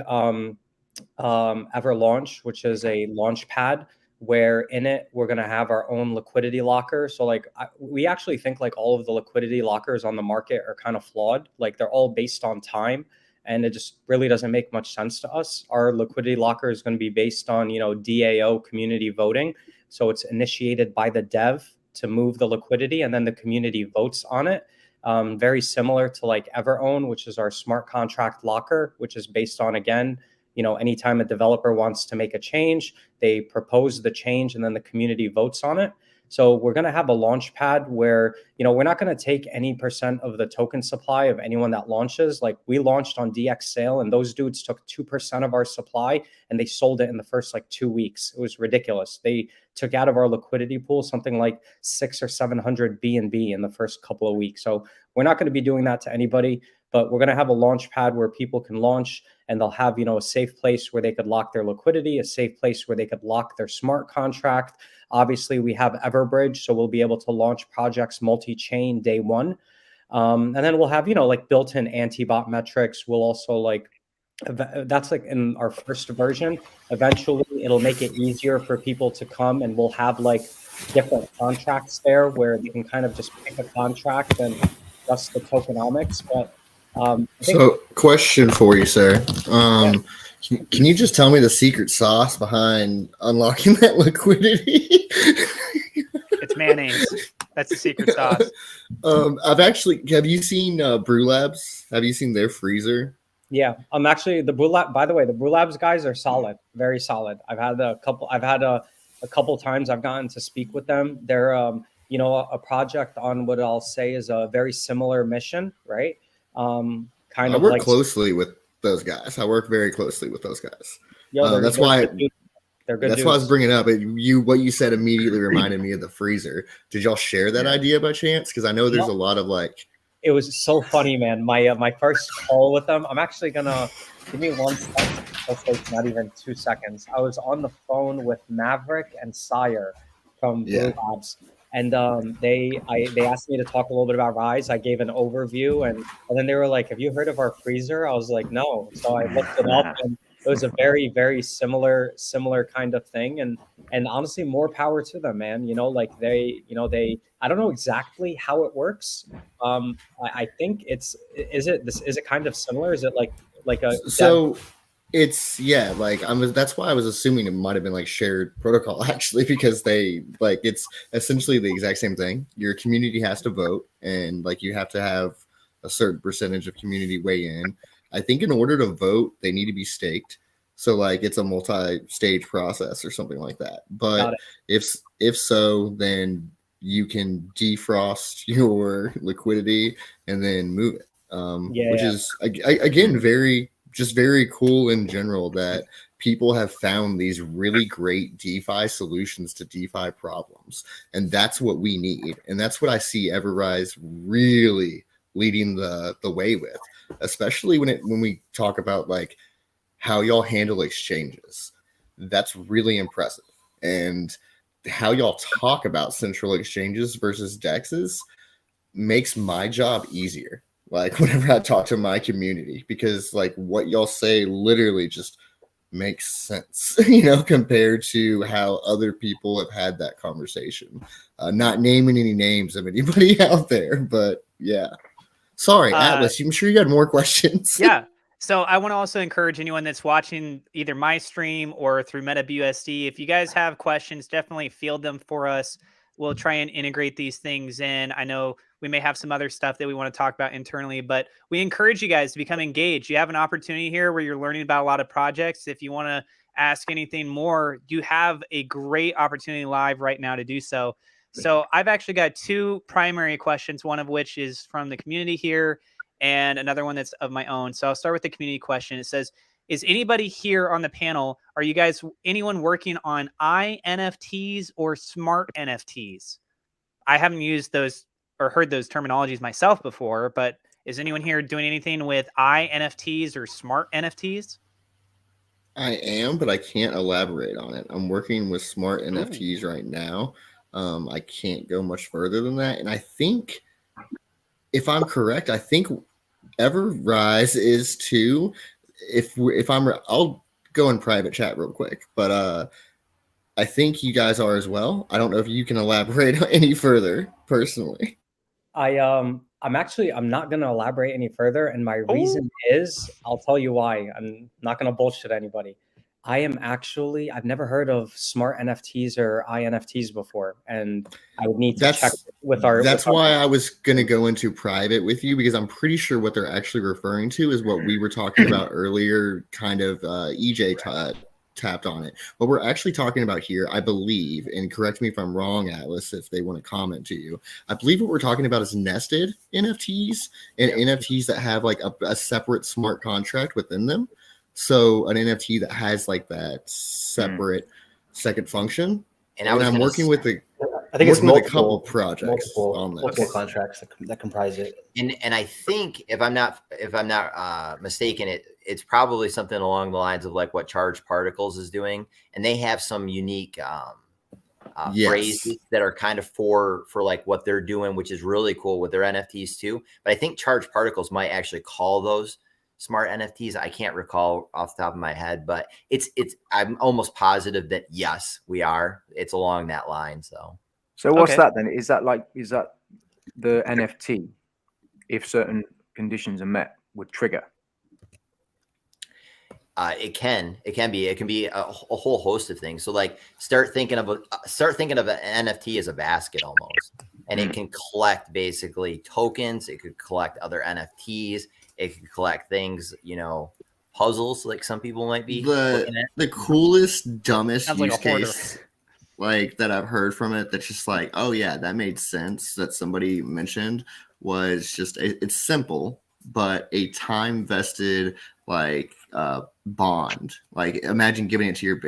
EverLaunch, which is a launch pad where in it we're going to have our own liquidity locker. So we actually think all of the liquidity lockers on the market are kind of flawed. They're all based on time, and it just really doesn't make much sense to us. Our liquidity locker is going to be based on DAO community voting. So it's initiated by the dev to move the liquidity, and then the community votes on it. Very similar to EverOwn, which is our smart contract locker, which is based on, again, anytime a developer wants to make a change, they propose the change and then the community votes on it. So we're going to have a launch pad where, we're not going to take any % of the token supply of anyone that launches. We launched on DX sale and those dudes took 2% of our supply and they sold it in the first 2 weeks. It was ridiculous. They took out of our liquidity pool something like 600 or 700 BNB in the first couple of weeks. So we're not going to be doing that to anybody, but we're going to have a launch pad where people can launch and they'll have, a safe place where they could lock their liquidity, a safe place where they could lock their smart contract. Obviously, we have Everbridge, so we'll be able to launch projects multi-chain day one. And then we'll have, built-in anti-bot metrics. We'll also that's in our first version. Eventually, it'll make it easier for people to come and we'll have different contracts there where they can kind of just pick a contract and adjust the tokenomics. But I think, So, question for you, sir. Can you just tell me the secret sauce behind unlocking that liquidity? It's mayonnaise. That's the secret sauce. Have you seen Brew Labs? Have you seen their freezer? yeah, I'm actually the Brew Lab. By the way, the Brew Labs guys are solid, very solid. I've had a couple times I've gotten to speak with them. They're a project on what I'll say is a very similar mission, right? I work closely with those guys. I work very closely with those guys. That's why they're good. That's why I was bringing it up. What you said immediately reminded me of the freezer. Did y'all share that idea by chance? Because I know there's a lot of like. It was so funny, man. My first call with them. I'm actually gonna give me 1 second. It's not even 2 seconds. I was on the phone with Maverick and Sire from Blue Labs, and they asked me to talk a little bit about Rise. I gave an overview, and then they were like, "Have you heard of our freezer?" I was like, "No." So I looked it up, and it was a very, very similar kind of thing. And honestly, more power to them, man. They I don't know exactly how it works. I think is it kind of similar? Is it like a so? It's that's why I was assuming it might have been like shared protocol actually, because it's essentially the exact same thing. Your community has to vote, and like you have to have a certain percentage of community weigh in. I think in order to vote, they need to be staked. So like it's a multi-stage process or something like that. But if so, then you can defrost your liquidity and then move it. Which is again very cool in general that people have found these really great DeFi solutions to DeFi problems. And that's what we need. And that's what I see EverRise really leading the way with, especially when we talk about like how y'all handle exchanges. That's really impressive. And how y'all talk about central exchanges versus DEXs makes my job easier. Like whenever I talk to my community, because like what y'all say literally just makes sense, compared to how other people have had that conversation. Not naming any names of anybody out there, but yeah. Sorry, Atlas, I'm sure you had more questions. Yeah. So I want to also encourage anyone that's watching either my stream or through MetaBusd, if you guys have questions, definitely field them for us. We'll try and integrate these things in. I know we may have some other stuff that we want to talk about internally, but we encourage you guys to become engaged. You have an opportunity here where you're learning about a lot of projects. If you want to ask anything more, you have a great opportunity live right now to do so. So I've actually got two primary questions, one of which is from the community here and another one that's of my own. So I'll start with the community question. It says, is anybody here on the panel, are you guys, anyone working on INFTs or smart NFTs? I haven't used those or heard those terminologies myself before, but is anyone here doing anything with INFTs or smart NFTs? I am, but I can't elaborate on it. I'm working with smart NFTs right now. I can't go much further than that. And I think, if I'm correct, I think EverRise is too. I'll go in private chat real quick, but I think you guys are as well. I don't know if you can elaborate any further personally. I'm not going to elaborate any further. And my reason is, I'll tell you why. I'm not going to bullshit anybody. I've never heard of smart NFTs or INFTs before. And I would need to check with our. That's why I was going to go into private with you, because I'm pretty sure what they're actually referring to is what we were talking about earlier, kind of EJ tapped on it. What we're actually talking about here, I believe, and correct me if I'm wrong, Atlas, if they want to comment to you, I believe what we're talking about is nested NFTs and NFTs that have like a separate smart contract within them. So an NFT that has like that separate second function. And I'm working with a couple projects on this. Multiple contracts that comprise it. And I think if I'm not mistaken, it's probably something along the lines of like what Charged Particles is doing, and they have some unique phrases that are kind of for like what they're doing, which is really cool with their NFTs too. But I think Charged Particles might actually call those smart NFTs. I can't recall off the top of my head, but I'm almost positive that yes, we are. It's along that line. So what's Okay. that then? Is that the NFT, if certain conditions are met, would trigger? it can be a whole host of things. So like start thinking of an NFT as a basket almost, and it can collect basically tokens. It could collect other NFTs. It could collect things, puzzles like some people might be looking at. The coolest, dumbest Sounds like use a hoarder. case like that I've heard from it that's just like, oh yeah, that made sense that somebody mentioned was just it's simple, but a time vested like bond. Like imagine giving it to your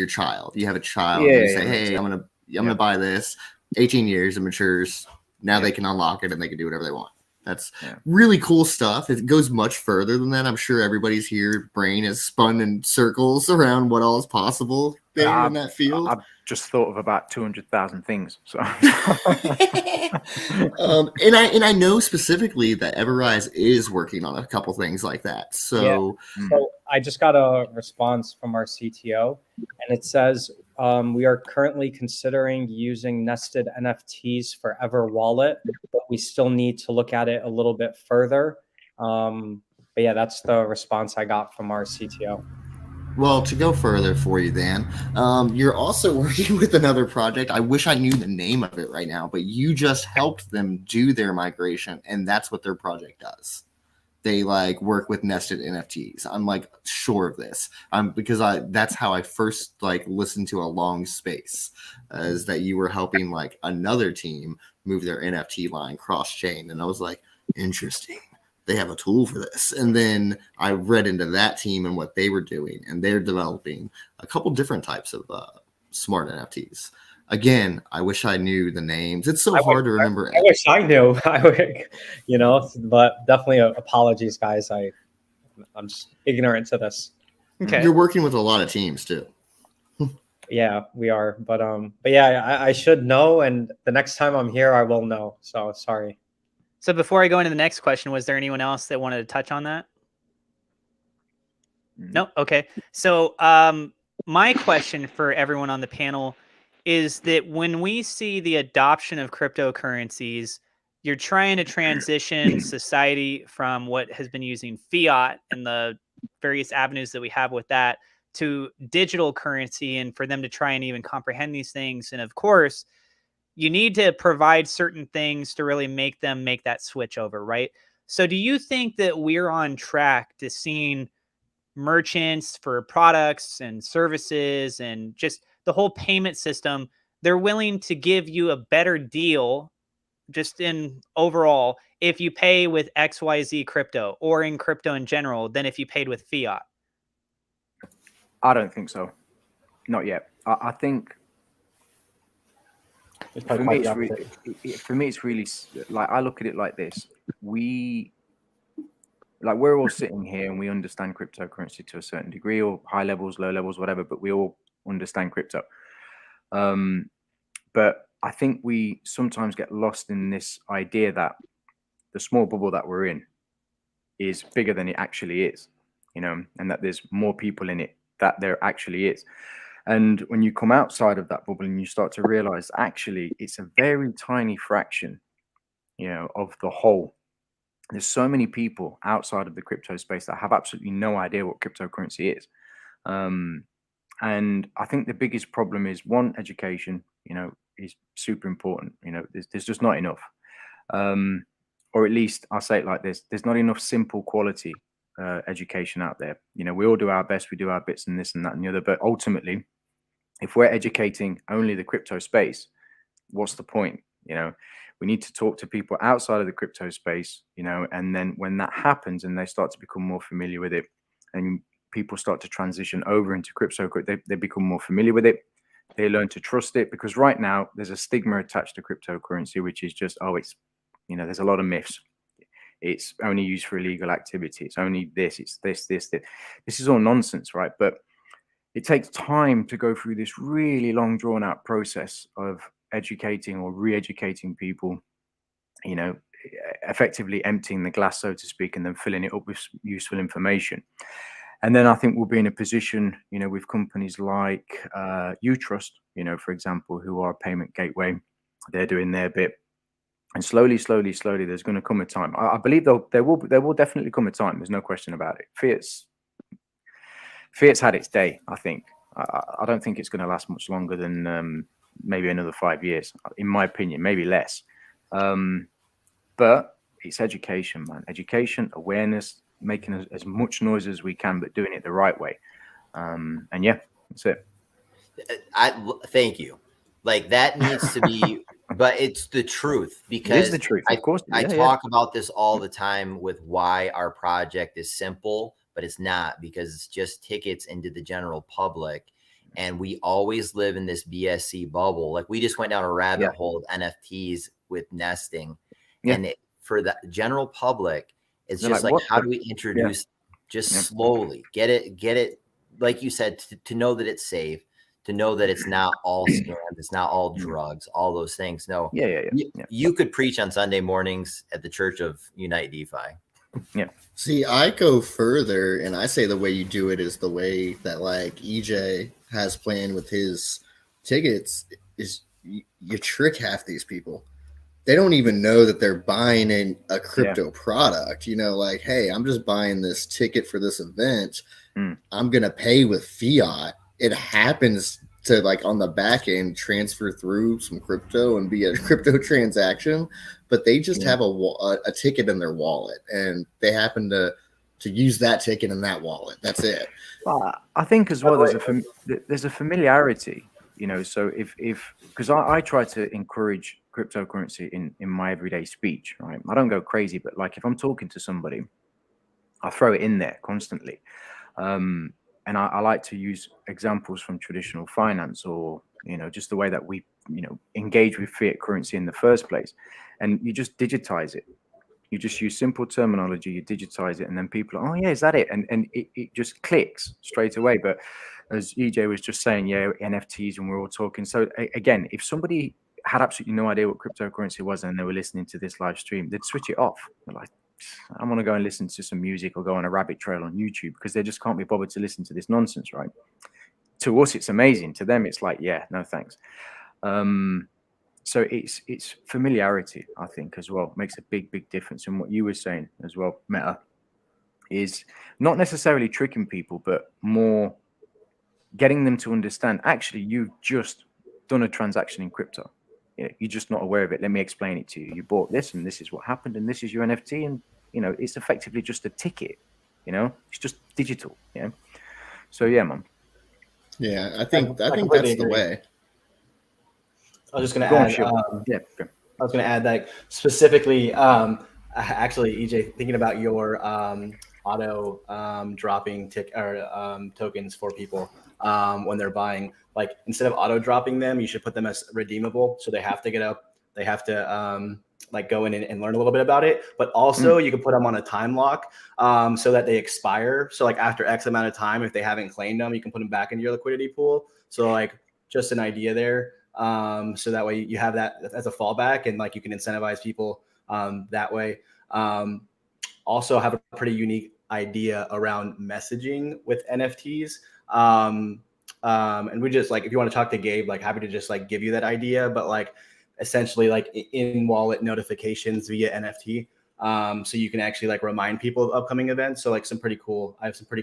child. You have a child and you say, hey, I'm gonna buy this. 18 years, it matures. Now they can unlock it and they can do whatever they want. That's really cool stuff. It goes much further than that. I'm sure everybody's here brain is spun in circles around what all is possible there in that field. I've just thought of about 200,000 things. So, and I know specifically that EverRise is working on a couple things like that. So, So I just got a response from our CTO, and it says we are currently considering using nested NFTs for EverWallet, but we still need to look at it a little bit further. But yeah, that's the response I got from our CTO. Well, to go further for you, Dan, you're also working with another project. I wish I knew the name of it right now, but you just helped them do their migration, and that's what their project does. They like work with nested NFTs. I'm like sure of this. Because that's how I first like listened to Along Space, is that you were helping like another team move their NFT line cross chain, and I was like, interesting. They have a tool for this. And then I read into that team and what they were doing, and they're developing a couple different types of smart NFTs. Again, I wish I knew the names. It's so hard to remember. I wish I knew. But definitely apologies, guys. I'm just ignorant to this. Okay. You're working with a lot of teams too. Yeah, we are. But yeah, I should know, and the next time I'm here, I will know. So sorry. So before I go into the next question, was there anyone else that wanted to touch on that? No? Okay. So my question for everyone on the panel is that when we see the adoption of cryptocurrencies, you're trying to transition society from what has been using fiat and the various avenues that we have with that to digital currency, and for them to try and even comprehend these things. And of course, you need to provide certain things to really make them make that switch over, right? So do you think that we're on track to seeing merchants for products and services and just the whole payment system, they're willing to give you a better deal just in overall if you pay with XYZ crypto or in crypto in general than if you paid with fiat? I don't think so. Not yet. I think for me, it's really like, I look at it like this. We're all sitting here and we understand cryptocurrency to a certain degree, or high levels, low levels, whatever, but we all understand crypto. But I think we sometimes get lost in this idea that the small bubble that we're in is bigger than it actually is, and that there's more people in it that there actually is. And when you come outside of that bubble and you start to realize actually it's a very tiny fraction, of the whole. There's so many people outside of the crypto space that have absolutely no idea what cryptocurrency is. And I think the biggest problem is, one, education, is super important. There's just not enough. Or at least I'll say it like this: there's not enough simple quality education out there. We all do our best, we do our bits and this and that and the other, but ultimately, if we're educating only the crypto space, what's the point? We need to talk to people outside of the crypto space, and then when that happens and they start to become more familiar with it, and people start to transition over into crypto, they become more familiar with it. They learn to trust it, because right now there's a stigma attached to cryptocurrency, which is just, it's, there's a lot of myths. It's only used for illegal activity. It's only this, it's this. This is all nonsense, right? But it takes time to go through this really long, drawn out process of educating or re-educating people, effectively emptying the glass, so to speak, and then filling it up with useful information. And then I think we'll be in a position, with companies like Utrust, for example, who are a payment gateway. They're doing their bit. And slowly, there's going to come a time. I believe there will definitely come a time. There's no question about it. Fiat's had its day, I think. I don't think it's going to last much longer than maybe another 5 years, in my opinion, maybe less. But it's education, man. Education, awareness, making as much noise as we can, but doing it the right way. And yeah, that's it. Thank you. Like, that needs to be, but it's the truth, because it is the truth, of course. I talk about this all the time with why our project is simple, but it's not, because it's just tickets into the general public. And we always live in this BSC bubble. Like, we just went down a rabbit hole of NFTs with nesting. And for the general public, it's just like how do we introduce slowly, get it, like you said, to know that it's safe, to know that it's not all scams, it's not all drugs, all those things. No. You could preach on Sunday mornings at the Church of UniteDeFi. Yeah. See, I go further and I say the way you do it is the way that like EJ has planned with his tickets is you trick half these people. They don't even know that they're buying a crypto product. Like, hey, I'm just buying this ticket for this event. I'm going to pay with fiat. It happens to, like, on the back end, transfer through some crypto and be a crypto transaction, but they just have a ticket in their wallet, and they happen to use that ticket in that wallet. That's it. I think as well, there's a familiarity, so if because I try to encourage cryptocurrency in my everyday speech, right? I don't go crazy, but like if I'm talking to somebody, I throw it in there constantly. And I like to use examples from traditional finance, or, just the way that we, engage with fiat currency in the first place. And you just digitize it. You just use simple terminology, you digitize it, and then people are, oh yeah, is that it? And it just clicks straight away. But as EJ was just saying, NFTs, and we're all talking. So again, if somebody had absolutely no idea what cryptocurrency was and they were listening to this live stream, they'd switch it off. They're like, I want to go and listen to some music or go on a rabbit trail on YouTube, because they just can't be bothered to listen to this nonsense, right? To us, it's amazing. To them, it's like, yeah, no thanks. So it's familiarity, I think, as well, makes a big difference. And what you were saying as well, Meta, is not necessarily tricking people, but more getting them to understand, actually, you've just done a transaction in crypto. You're just not aware of it. Let me explain it to you. You bought this, and this is what happened, and this is your NFT, and it's effectively just a ticket. It's just digital. So yeah, man. Yeah, I think that's the way. I was just going to add. I was going to add that specifically. Actually, EJ, thinking about your auto dropping tokens for people when they're buying. Like, instead of auto dropping them, you should put them as redeemable. So they have to get up. They have to like go in and learn a little bit about it. But also you can put them on a time lock so that they expire. So like after X amount of time, if they haven't claimed them, you can put them back into your liquidity pool. So like just an idea there. So that way you have that as a fallback, and like you can incentivize people that way. Also have a pretty unique idea around messaging with NFTs. And we just, like, if you want to talk to Gabe, like, happy to just like give you that idea, but like essentially like in wallet notifications via NFT. So you can actually like remind people of upcoming events. So like I have some pretty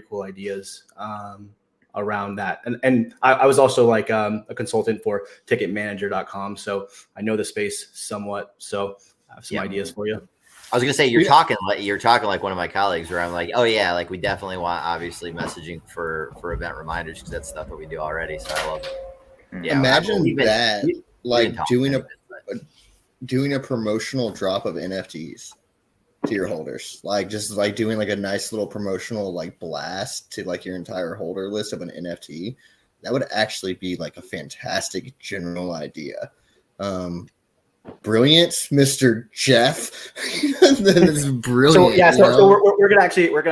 cool ideas around that. And I was also like a consultant for ticketmanager.com. So I know the space somewhat. So I have some ideas for you. I was gonna say you're talking like one of my colleagues, where I'm like, oh yeah, like we definitely want obviously messaging for event reminders, because that's stuff that we do already. So I love it. Yeah, imagine that, like doing a promotional drop of NFTs to your holders, like just like doing like a nice little promotional like blast to like your entire holder list of an NFT. That would actually be like a fantastic general idea. Brilliant, Mr. Jeff. That is brilliant. So we're gonna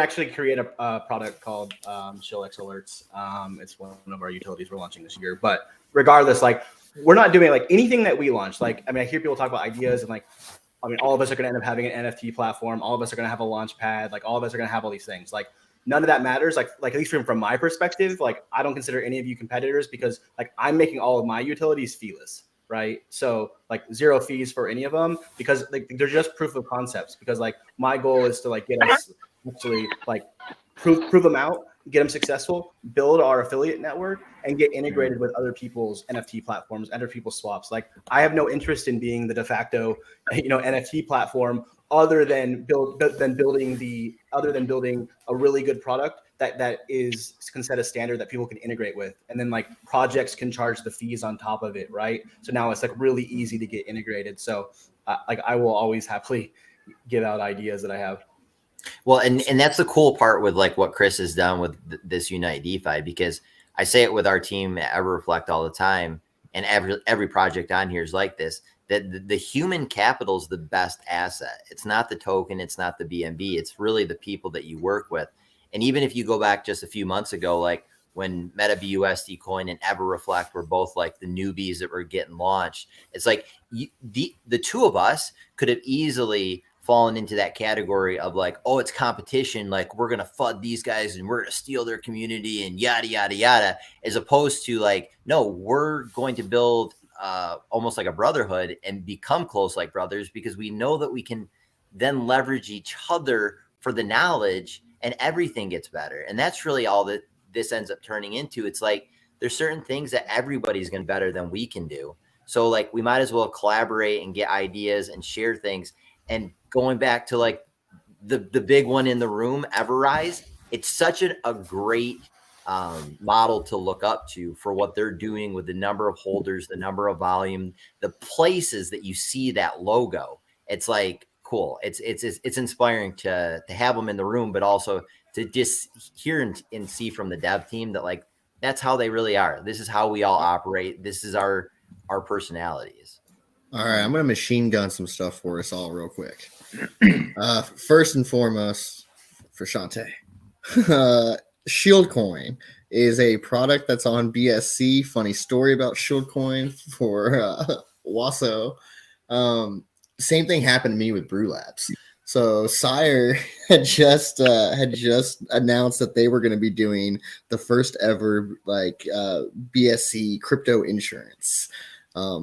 actually create a product called Shillx Alerts. It's one of our utilities we're launching this year. But regardless, like, we're not doing like anything that we launch. Like, I mean, I hear people talk about ideas, and like I mean, all of us are going to end up having an NFT platform. All of us are going to have a launch pad. Like all of us are going to have all these things. Like none of that matters. Like at least from my perspective, like I don't consider any of you competitors because like I'm making all of my utilities feeless, right? So like 0 fees for any of them because like they're just proof of concepts. Because like my goal is to like get us actually like prove them out, get them successful, build our affiliate network, and get integrated with other people's NFT platforms, other people's swaps. Like I have no interest in being the de facto, NFT platform other than building a really good product that can set a standard that people can integrate with, and then like projects can charge the fees on top of it, right? So now it's like really easy to get integrated. So like I will always happily give out ideas that I have. Well, and that's the cool part with like what Chris has done with this UniteDeFi, because I say it with our team at EverReflect all the time, and every project on here is like this, that the human capital is the best asset. It's not the token, it's not the BNB, it's really the people that you work with. And even if you go back just a few months ago, like when MetaBusdCoin and EverReflect were both like the newbies that were getting launched, it's like the two of us could have easily fallen into that category of like, oh, it's competition. Like we're going to FUD these guys and we're going to steal their community and yada, yada, yada, as opposed to like, no, we're going to build almost like a brotherhood and become close like brothers, because we know that we can then leverage each other for the knowledge and everything gets better. And that's really all that this ends up turning into. It's like, there's certain things that everybody's going to better than we can do. So like, we might as well collaborate and get ideas and share things. And going back to like the big one in the room, EverRise, it's such a great model to look up to for what they're doing with the number of holders, the number of volume, the places that you see that logo. It's like cool. It's inspiring to have them in the room, but also to just hear and see from the dev team that like that's how they really are. This is how we all operate. This is our personalities. All right, I'm going to machine gun some stuff for us all real quick. First and foremost, for Shantae, Shield Coin is a product that's on BSC. Funny story about Shield Coin for Wasso. Same thing happened to me with Brew Labs. So Sire had just announced that they were going to be doing the first ever like BSC crypto insurance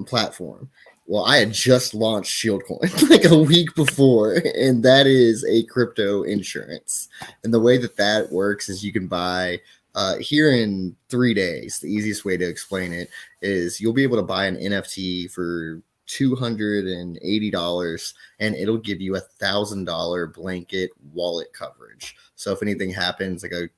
platform. Well, I had just launched Shield Coin like a week before, and that is a crypto insurance. And the way that works is you can buy here in 3 days. The easiest way to explain it is you'll be able to buy an NFT for $280, and it'll give you $1,000 blanket wallet coverage. So if anything happens, like a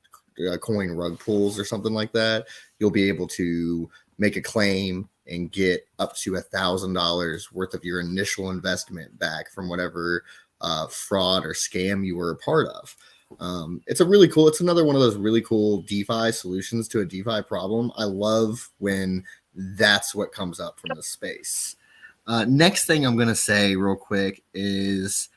coin rug pulls or something like that, you'll be able to make a claim and get up to $1,000 worth of your initial investment back from whatever fraud or scam you were a part of. It's another one of those really cool DeFi solutions to a DeFi problem. I love when that's what comes up from the space. Next thing I'm going to say real quick is,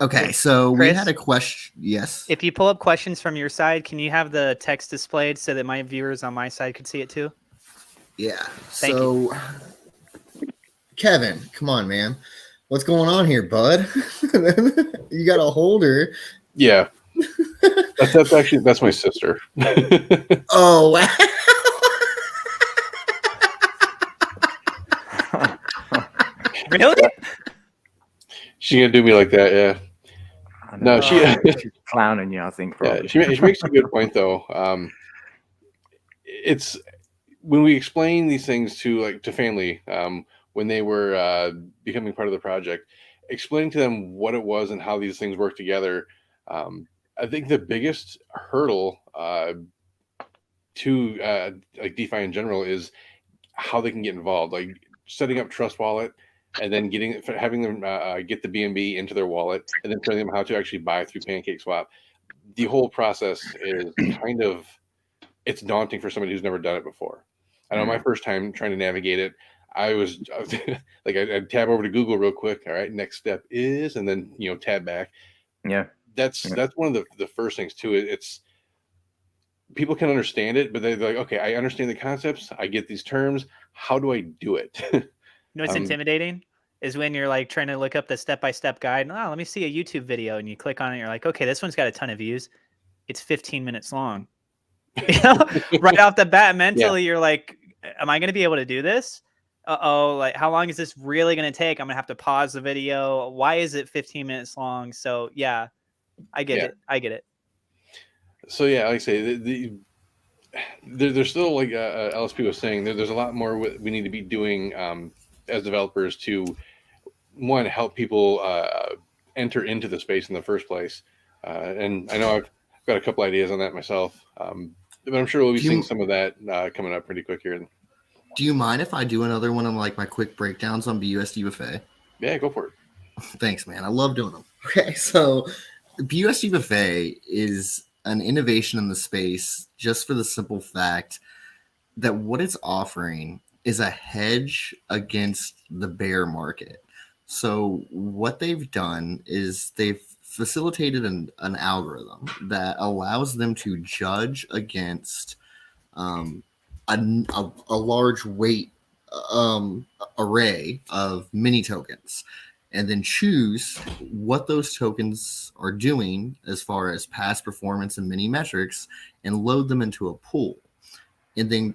okay, so Chris, we had a question. Yes. If you pull up questions from your side, can you have the text displayed so that my viewers on my side could see it too? Yeah. Thank you. Kevin, come on, man. What's going on here, bud? You got a holder. Yeah. That's my sister. Oh, wow. Really? She gonna do me like that, yeah. No, she's clowning you, I think. Yeah, she makes a good point though. It's when we explain these things to family, when they were becoming part of the project, explaining to them what it was and how these things work together. I think the biggest hurdle to like DeFi in general is how they can get involved, like setting up Trust Wallet and then having them get the BNB into their wallet and then showing them how to actually buy through PancakeSwap. The whole process is it's daunting for somebody who's never done it before. I know my first time trying to navigate it, I was like, I'd tab over to Google real quick. All right, next step is, and then, tab back. Yeah. That's one of the first things too. It's people can understand it, but they're like, okay, I understand the concepts. I get these terms. How do I do it? know what's intimidating is when you're like trying to look up the step-by-step guide. Oh, let me see a YouTube video, and you click on it. And you're like, okay, this one's got a ton of views. It's 15 minutes long. You know, right off the bat, mentally, you're like, am I going to be able to do this? Uh-oh, like how long is this really going to take? I'm going to have to pause the video. Why is it 15 minutes long? So yeah, I get it. I get it. So yeah, like I say, there's still, like LSP was saying, there's a lot more we need to be doing as developers to, one, help people enter into the space in the first place. And I know I've got a couple ideas on that myself, but I'm sure we'll be seeing some of that coming up pretty quick here. Do you mind if I do another one of like my quick breakdowns on BusdBuffet? Yeah, go for it. Thanks, man. I love doing them. Okay, so BusdBuffet is an innovation in the space just for the simple fact that what it's offering is a hedge against the bear market. So what they've done is they've facilitated an algorithm that allows them to judge against a large weight array of mini tokens, and then choose what those tokens are doing as far as past performance and mini metrics, and load them into a pool, and then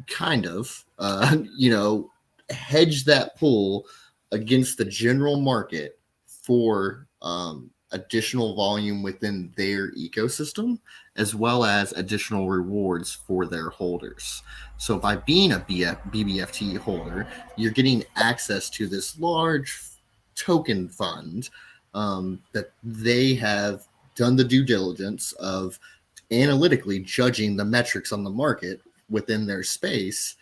kind of hedge that pool against the general market for additional volume within their ecosystem, as well as additional rewards for their holders. So by being a BBFT holder, you're getting access to this large token fund that they have done the due diligence of analytically judging the metrics on the market within their space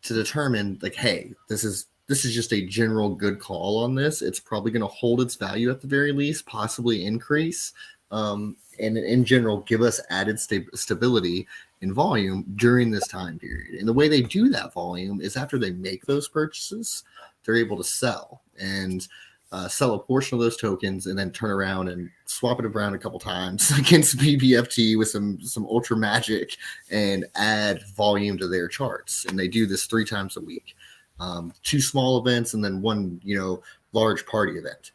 to determine, like, hey, this is just a general good call on this. It's probably going to hold its value at the very least, possibly increase, and in general give us added stability in volume during this time period. And the way they do that volume is after they make those purchases, they're able to sell a portion of those tokens, and then turn around and swap it around a couple times against BBFT with some ultra magic and add volume to their charts. And they do this 3 times a week. 2 small events and then 1, large party event.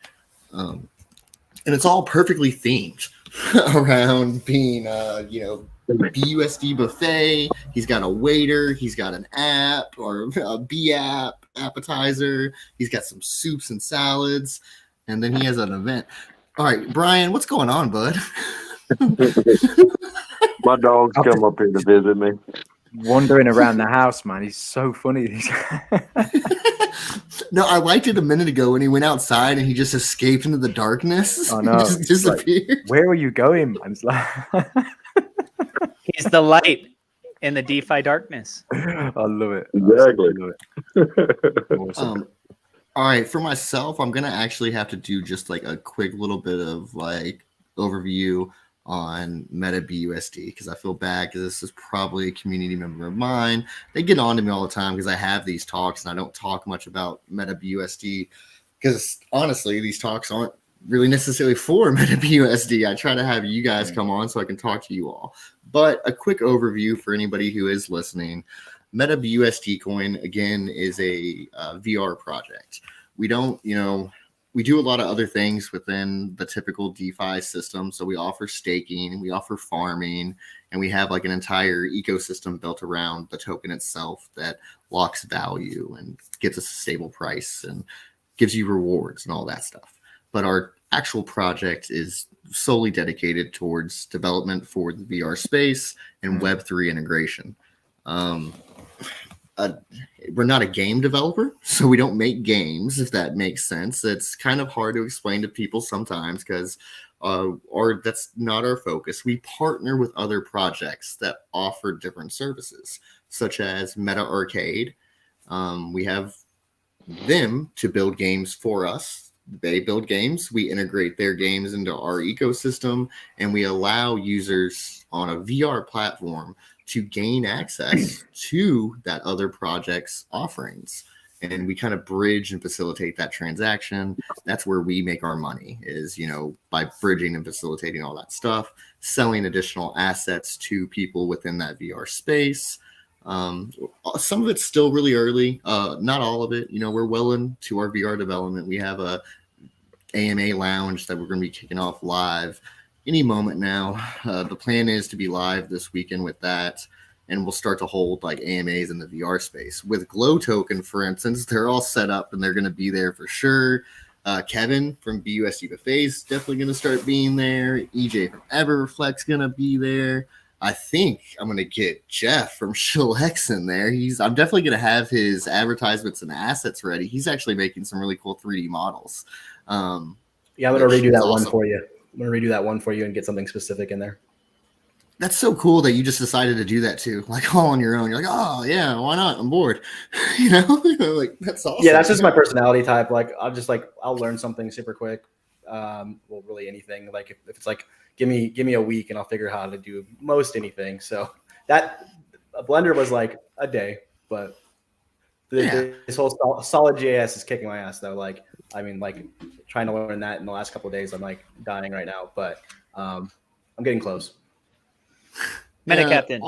And it's all perfectly themed around being, BUSD buffet. He's got a waiter. He's got an app or a B app appetizer. He's got some soups and salads. And then he has an event. All right, Brian, what's going on, bud? My dogs come up here to visit me. Wandering around the house, man. He's so funny. No, I liked it a minute ago when he went outside and he just escaped into the darkness. I know. Just disappeared. Like, where are you going, man? It's like He's the light in the DeFi darkness. I love it. Exactly. I love it. Awesome. All right, for myself, I'm gonna actually have to do just like a quick little bit of like overview on MetaBusd because I feel bad because this is probably a community member of mine. They get on to me all the time because I have these talks and I don't talk much about MetaBusd because honestly, these talks aren't really necessarily for MetaBusd. I try to have you guys come on so I can talk to you all. But a quick overview for anybody who is listening. MetaBusdCoin, again, is a VR project. We don't, we do a lot of other things within the typical DeFi system. So we offer staking, we offer farming, and we have like an entire ecosystem built around the token itself that locks value and gives us a stable price and gives you rewards and all that stuff. But our actual project is solely dedicated towards development for the VR space and Web3 integration. We're not a game developer, so we don't make games, if that makes sense. It's kind of hard to explain to people sometimes because that's not our focus. We partner with other projects that offer different services, such as Meta Arcade. We have them to build games for us. They build games. We integrate their games into our ecosystem, and we allow users on a VR platform to gain access to that other project's offerings. And we kind of bridge and facilitate that transaction. That's where we make our money is, by bridging and facilitating all that stuff, selling additional assets to people within that VR space. Some of it's still really early, not all of it. We're well into our VR development. We have a AMA lounge that we're going to be kicking off live any moment now. The plan is to be live this weekend with that, and we'll start to hold like AMAs in the VR space. With Glow Token, for instance, they're all set up and they're going to be there for sure. Kevin from BusdBuffet is definitely going to start being there. EJ from EverReflect's going to be there. I think I'm going to get Jeff from Shillx in there. I'm definitely going to have his advertisements and assets ready. He's actually making some really cool 3D models. Yeah, I'm going to redo that one for you. I'm going to redo that one for you and get something specific in there. That's so cool that you just decided to do that too, like all on your own. You're like, oh yeah, why not? I'm bored. Like that's awesome. Yeah, that's just my personality type. Like I'll learn something super quick. Well, really anything. Like if it's like give me a week and I'll figure out how to do most anything. So that a Blender was like a day, but this whole solid JS is kicking my ass though. Like trying to learn that in the last couple of days, I'm like dying right now, but I'm getting close. Meta Captain.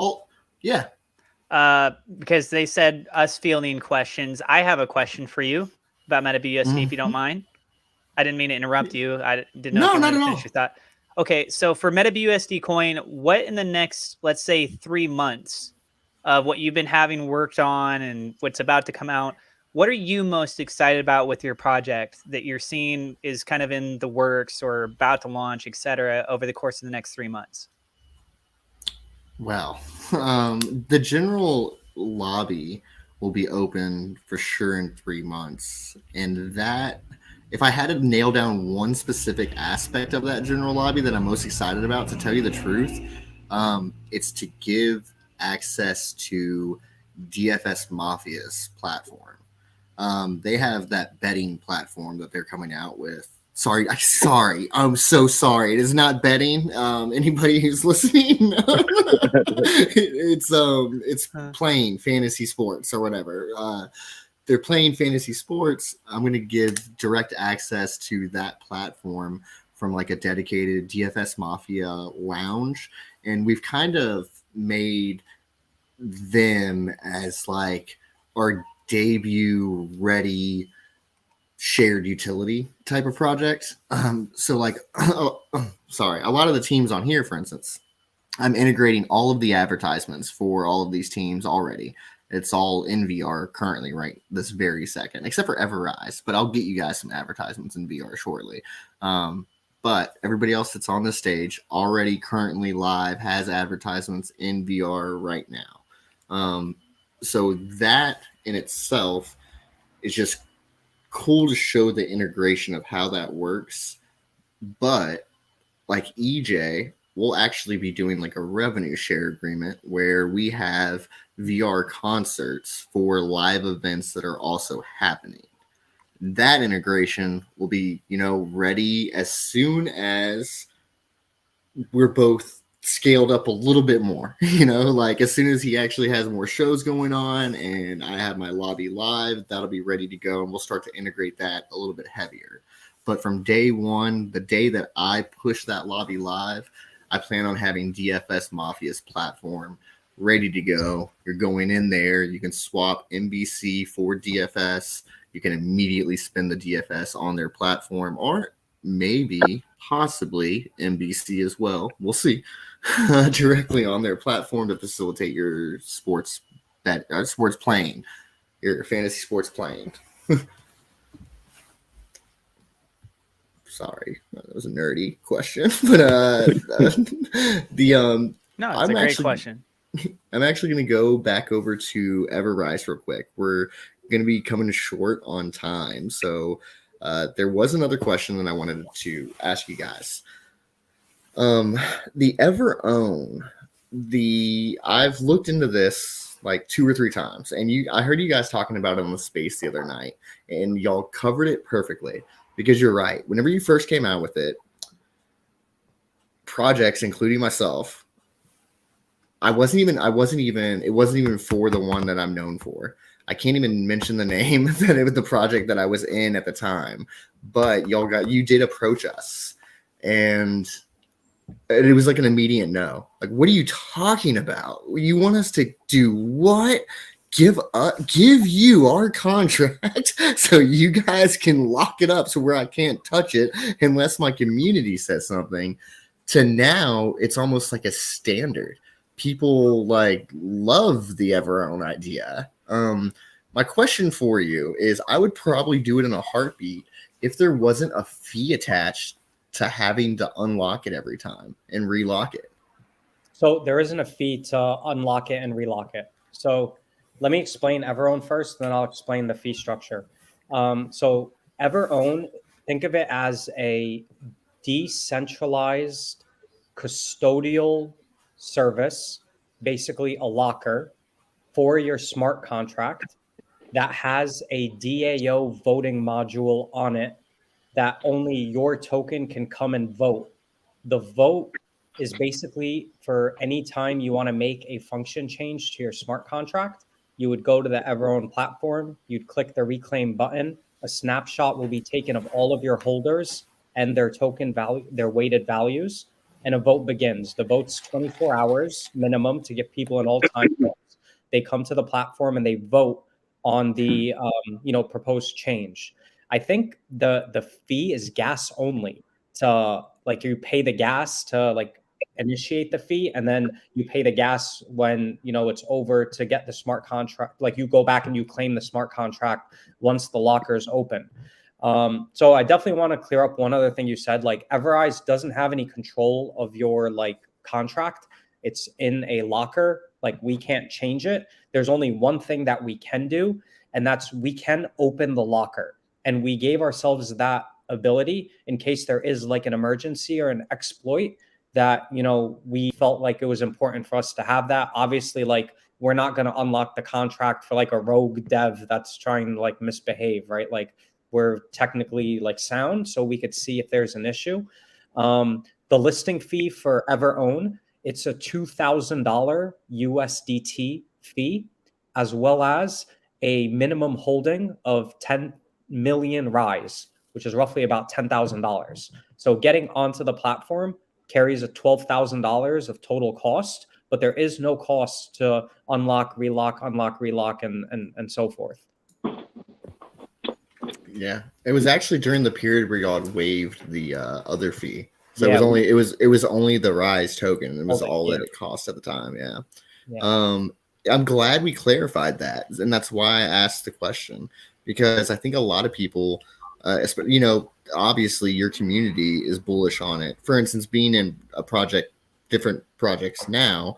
Because they said us fielding questions. I have a question for you about MetaBusd, if you don't mind. I didn't mean to interrupt you. I didn't know if you wanted to finish your thought. Okay, so for MetaBusd coin, what in the next, let's say, 3 months of what you've been having worked on and what's about to come out, what are you most excited about with your project that you're seeing is kind of in the works or about to launch, et cetera, over the course of the next 3 months? Well, the general lobby will be open for sure in 3 months. And that, if I had to nail down one specific aspect of that general lobby that I'm most excited about, to tell you the truth, it's to give access to DFS Mafia's platform. They have that betting platform that they're coming out with. Sorry, I'm so sorry. It is not betting. Anybody who's listening, it's playing fantasy sports or whatever. They're playing fantasy sports. I'm going to give direct access to that platform from like a dedicated DFS Mafia lounge, and we've kind of made them as like our debut ready shared utility type of project. So like, sorry, a lot of the teams on here, for instance, I'm integrating all of the advertisements for all of these teams already. It's all in VR currently, right this very second, except for EverRise, but I'll get you guys some advertisements in VR shortly. But everybody else that's on the stage already currently live has advertisements in VR right now. So that in itself is just cool to show the integration of how that works. But like EJ, we'll actually be doing like a revenue share agreement where we have VR concerts for live events that are also happening. That integration will be, ready as soon as we're both scaled up a little bit more, like as soon as he actually has more shows going on and I have my lobby live, that'll be ready to go. And we'll start to integrate that a little bit heavier. But from day one, the day that I push that lobby live, I plan on having DFS Mafia's platform ready to go. You're going in there. You can swap MBC for DFS. You can immediately spin the DFS on their platform, or maybe possibly MBC as well. We'll see. Directly on their platform to facilitate your sports playing, your fantasy sports playing. Sorry, that was a nerdy question, but no, it's a great question. I'm actually going to go back over to EverRise real quick. We're going to be coming short on time, so there was another question that I wanted to ask you guys. The EverOwn, I've looked into this like 2 or 3 times, and I heard you guys talking about it on the space the other night, and y'all covered it perfectly. Because you're right. Whenever you first came out with it, projects, including myself, it wasn't even for the one that I'm known for. I can't even mention the name that it was the project that I was in at the time. But you did approach us, and And it was like an immediate no. Like, what are you talking about? You want us to do what? Give you our contract so you guys can lock it up so where I can't touch it unless my community says something. To now, it's almost like a standard. People like love the EverRise idea. My question for you is, I would probably do it in a heartbeat if there wasn't a fee attached to having to unlock it every time and relock it. So there isn't a fee to unlock it and relock it. So let me explain EverOwn first, then I'll explain the fee structure. So EverOwn, think of it as a decentralized custodial service, basically a locker for your smart contract that has a DAO voting module on it that only your token can come and vote. The vote is basically for any time you want to make a function change to your smart contract, you would go to the EverOwn platform, you'd click the reclaim button, a snapshot will be taken of all of your holders and their token value, their weighted values, and a vote begins. The vote's 24 hours minimum to give people an all-time vote. They come to the platform and they vote on the proposed change. I think the fee is gas only. To like, you pay the gas to like initiate the fee, and then you pay the gas when it's over to get the smart contract. Like, you go back and you claim the smart contract once the locker is open. So I definitely want to clear up one other thing you said. Like, EverRise doesn't have any control of your like contract. It's in a locker. Like, we can't change it. There's only one thing that we can do, and that's we can open the locker. And we gave ourselves that ability in case there is like an emergency or an exploit that, we felt like it was important for us to have that. Obviously, like, we're not going to unlock the contract for like a rogue dev that's trying to like misbehave, right? Like, we're technically like sound, so we could see if there's an issue. The listing fee for EverOwn, it's a $2,000 USDT fee, as well as a minimum holding of 10 million Rise, which is roughly about $10,000. So getting onto the platform carries a $12,000 of total cost, but there is no cost to unlock, relock, and so forth. Yeah, it was actually during the period where y'all waived the other fee. So Yeah. it was only the Rise token. It was all that it cost at the time. Yeah. I'm glad we clarified that, and that's why I asked the question, because I think a lot of people, obviously your community is bullish on it. For instance, being in different projects now,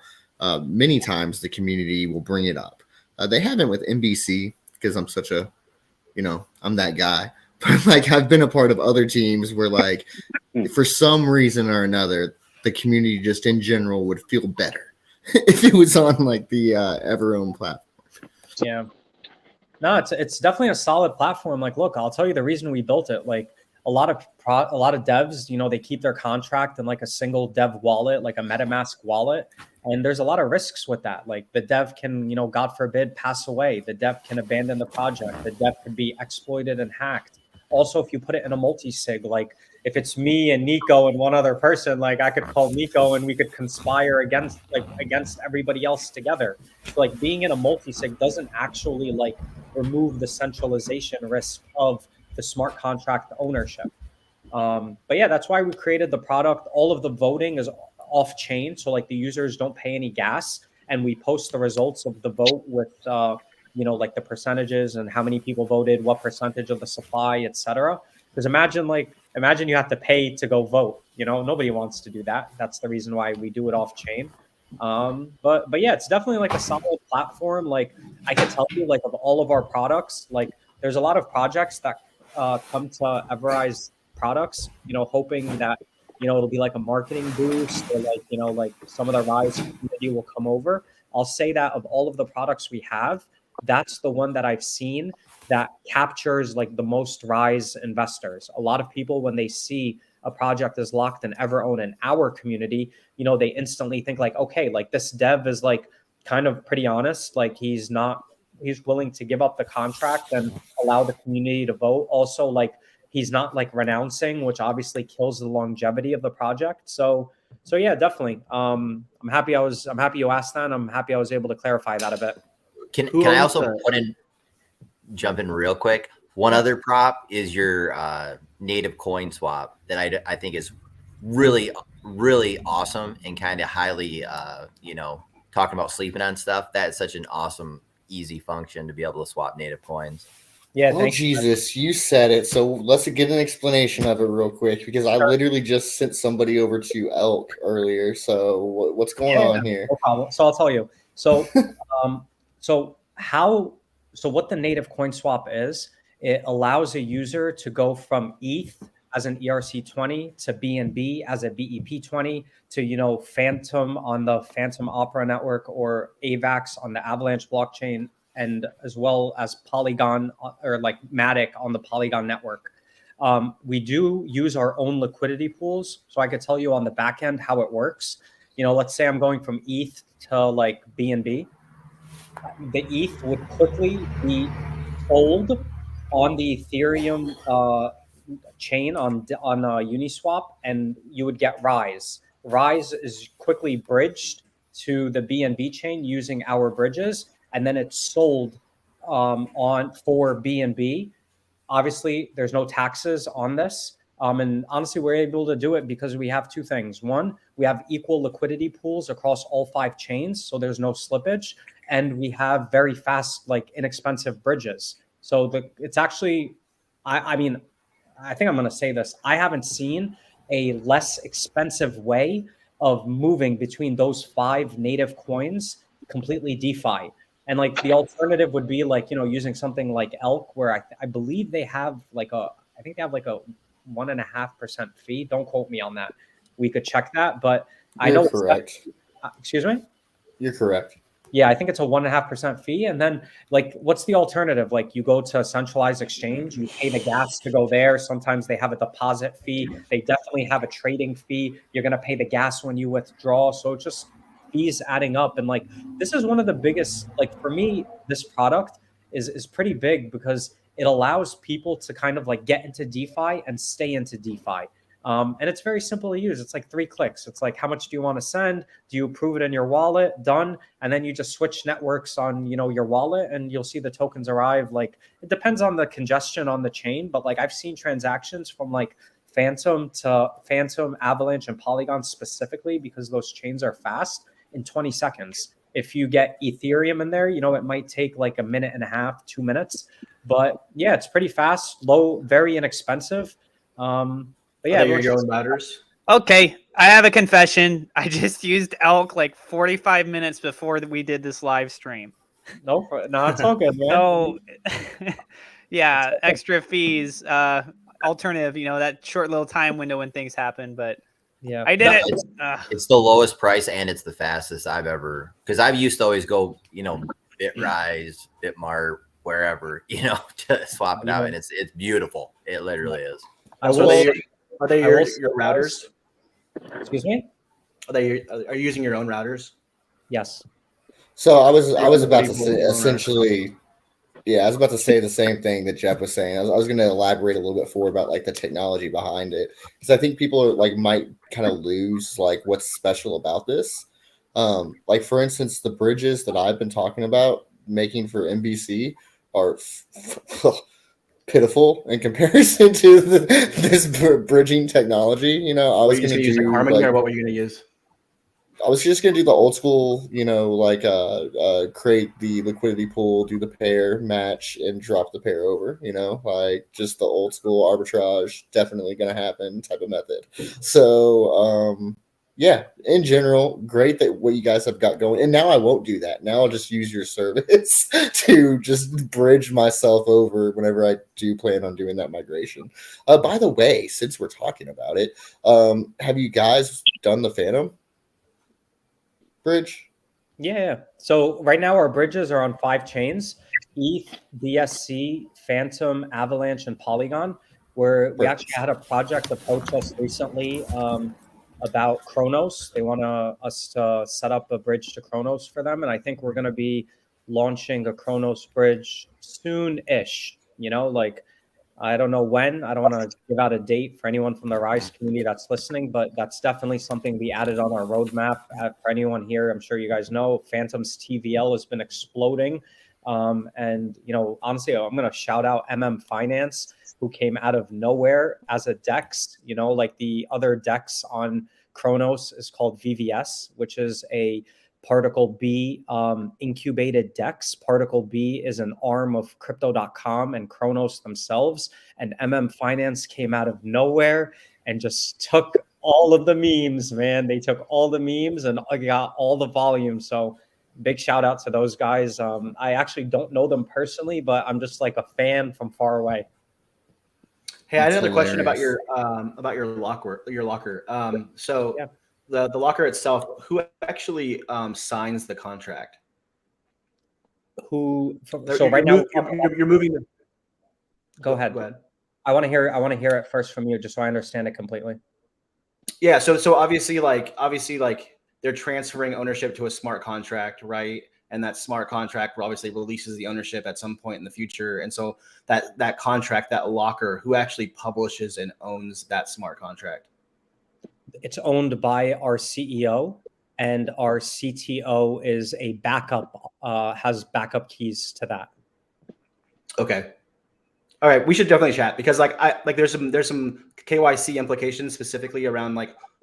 many times the community will bring it up. They haven't with NBC because I'm such a, I'm that guy. But like, I've been a part of other teams where like, for some reason or another, the community just in general would feel better if it was on like the EverOwn platform. Yeah. No, it's definitely a solid platform. Like, look, I'll tell you the reason we built it. Like, a lot of devs, they keep their contract in like a single dev wallet, like a MetaMask wallet. And there's a lot of risks with that. Like, the dev can, God forbid, pass away. The dev can abandon the project. The dev can be exploited and hacked. Also, if you put it in a multi-sig, like if it's me and Nico and one other person, like I could call Nico and we could conspire against everybody else together. So like being in a multi-sig doesn't actually like remove the centralization risk of the smart contract ownership. But yeah, that's why we created the product. All of the voting is off chain. So like the users don't pay any gas, and we post the results of the vote with, like the percentages and how many people voted, what percentage of the supply, etc. Because imagine you have to pay to go vote. Nobody wants to do that. That's the reason why we do it off chain. But yeah, it's definitely like a solid platform. Like I can tell you, like of all of our products, like there's a lot of projects that come to EverRise products, hoping that it'll be like a marketing boost, or like some of the Rise community will come over. I'll say that of all of the products we have, that's the one that I've seen that captures like the most Rise investors. A lot of people, when they see a project is locked in EverOwn in our community, they instantly think like, okay, like this dev is like kind of pretty honest. Like he's willing to give up the contract and allow the community to vote. Also, like he's not like renouncing, which obviously kills the longevity of the project. So So yeah, definitely. I'm happy you asked that. And I'm happy I was able to clarify that a bit. Can Who I owns also the- jump in real quick? One other prop is your native coin swap that I think is really, really awesome and kind of highly, talking about sleeping on stuff. That's such an awesome, easy function to be able to swap native coins. Yeah, Oh, Jesus, you said it. So let's get an explanation of it real quick, because I literally just sent somebody over to Elk earlier. So what's going on here? No problem. So I'll tell you. So, so what the native coin swap is, it allows a user to go from ETH as an ERC20 to BNB as a BEP20 to, Phantom on the Phantom Opera network or AVAX on the Avalanche blockchain, and as well as Polygon or like Matic on the Polygon network. We do use our own liquidity pools. So I could tell you on the back end how it works. Let's say I'm going from ETH to like BNB. The ETH would quickly be sold on the Ethereum chain on Uniswap, and you would get Rise. Rise is quickly bridged to the BNB chain using our bridges, and then it's sold for BNB. Obviously, there's no taxes on this. And honestly, we're able to do it because we have two things. One, we have equal liquidity pools across all 5 chains, so there's no slippage. And we have very fast, like inexpensive bridges. So it's actually, I mean, I think I'm going to say this. I haven't seen a less expensive way of moving between those 5 native coins completely DeFi. And like the alternative would be like, using something like Elk, where I believe they have like a 1.5% fee. Don't quote me on that. We could check that, but I know You're correct. Excuse me? You're correct. Yeah, I think it's a 1.5% fee. And then like, what's the alternative? Like you go to a centralized exchange, you pay the gas to go there. Sometimes they have a deposit fee. They definitely have a trading fee. You're going to pay the gas when you withdraw. So it's just fees adding up. And like, this is one of the biggest, like for me, this product is pretty big because it allows people to kind of like get into DeFi and stay into DeFi. And it's very simple to use. It's like 3 clicks. It's like, how much do you want to send? Do you approve it in your wallet? Done. And then you just switch networks on, your wallet, and you'll see the tokens arrive. Like, it depends on the congestion on the chain, but like I've seen transactions from like Phantom to Phantom, Avalanche, and Polygon specifically because those chains are fast in 20 seconds. If you get Ethereum in there, it might take like a minute and a half, 2 minutes. But yeah, it's pretty fast, low, very inexpensive. But yeah, your own routers. Okay, I have a confession. I just used Elk like 45 minutes before we did this live stream. No, it's all good, man. So, yeah, extra fees, alternative, that short little time window when things happen. But yeah, I did it. It's the lowest price and it's the fastest I've ever, because I've used to always go, BitRise, Bitmart, wherever, to swap it out, and it's beautiful. It literally is. Are they your routers? Excuse me? Are you using your own routers? Yes. So I was about to say essentially, I was about to say the same thing that Jeff was saying. I was going to elaborate a little bit more about like the technology behind it, because I think people are like might kind of lose like what's special about this. Like for instance, the bridges that I've been talking about making for MBC are pitiful in comparison to this bridging technology. I was going to use Harmony, or what were you going to use? I was just going to do the old school, create the liquidity pool, do the pair match, and drop the pair over. Like just the old school arbitrage, definitely going to happen type of method. So yeah, in general, great that what you guys have got going. And now I won't do that. Now I'll just use your service to just bridge myself over whenever I do plan on doing that migration. By the way, since we're talking about it, have you guys done the Phantom bridge? Yeah. So right now our bridges are on 5 chains: ETH, BSC, Phantom, Avalanche, and Polygon. Where we actually had a project approach us recently about Kronos. They want us to set up a bridge to Kronos for them, and I think we're going to be launching a Kronos bridge soon-ish. I don't know when. I don't want to give out a date for anyone from the Rise community that's listening, but that's definitely something we added on our roadmap. For anyone here, I'm sure you guys know, Phantom's TVL has been exploding. And, you know, honestly, I'm going to shout out Finance, who came out of nowhere as a DEX. You know, like the other DEX on Kronos is called VVS, which is a Particle B incubated DEX. Particle B is an arm of Crypto.com and Kronos themselves. And Finance came out of nowhere and just took all of the memes, man. They took all the memes and got all the volume. So big shout out to those guys. I actually don't know them personally, but I'm just like a fan from far away. Hey, I had That's another question about hilarious. your locker. So Yeah. the locker itself, who actually signs the contract? So You're right now, you're moving. Go ahead. Go ahead. I want to hear it first from you, just so I understand it completely. Yeah. So obviously, like they're transferring ownership to a smart contract, right? And that smart contract obviously releases the ownership at some point in the future. And so that contract, that locker, who actually publishes and owns that smart contract? It's owned by our CEO, and our CTO is a backup, has backup keys to that. Okay. All right. We should definitely chat because there's some KYC implications specifically around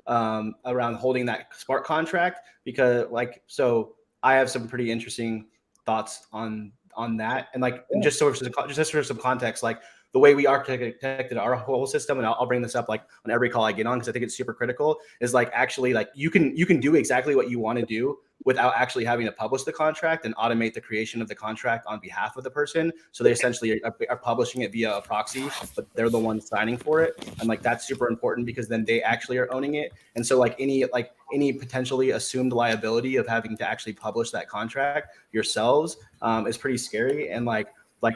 around holding that smart contract, because so I have some pretty interesting thoughts on that. And just for some context, the way we architected our whole system, and I'll bring this up on every call I get on because I think it's super critical, is actually you can do exactly what you want to do without actually having to publish the contract and automate the creation of the contract on behalf of the person. So they essentially are publishing it via a proxy, but they're the ones signing for it. And that's super important because then they actually are owning it. And so any potentially assumed liability of having to actually publish that contract yourselves is pretty scary. And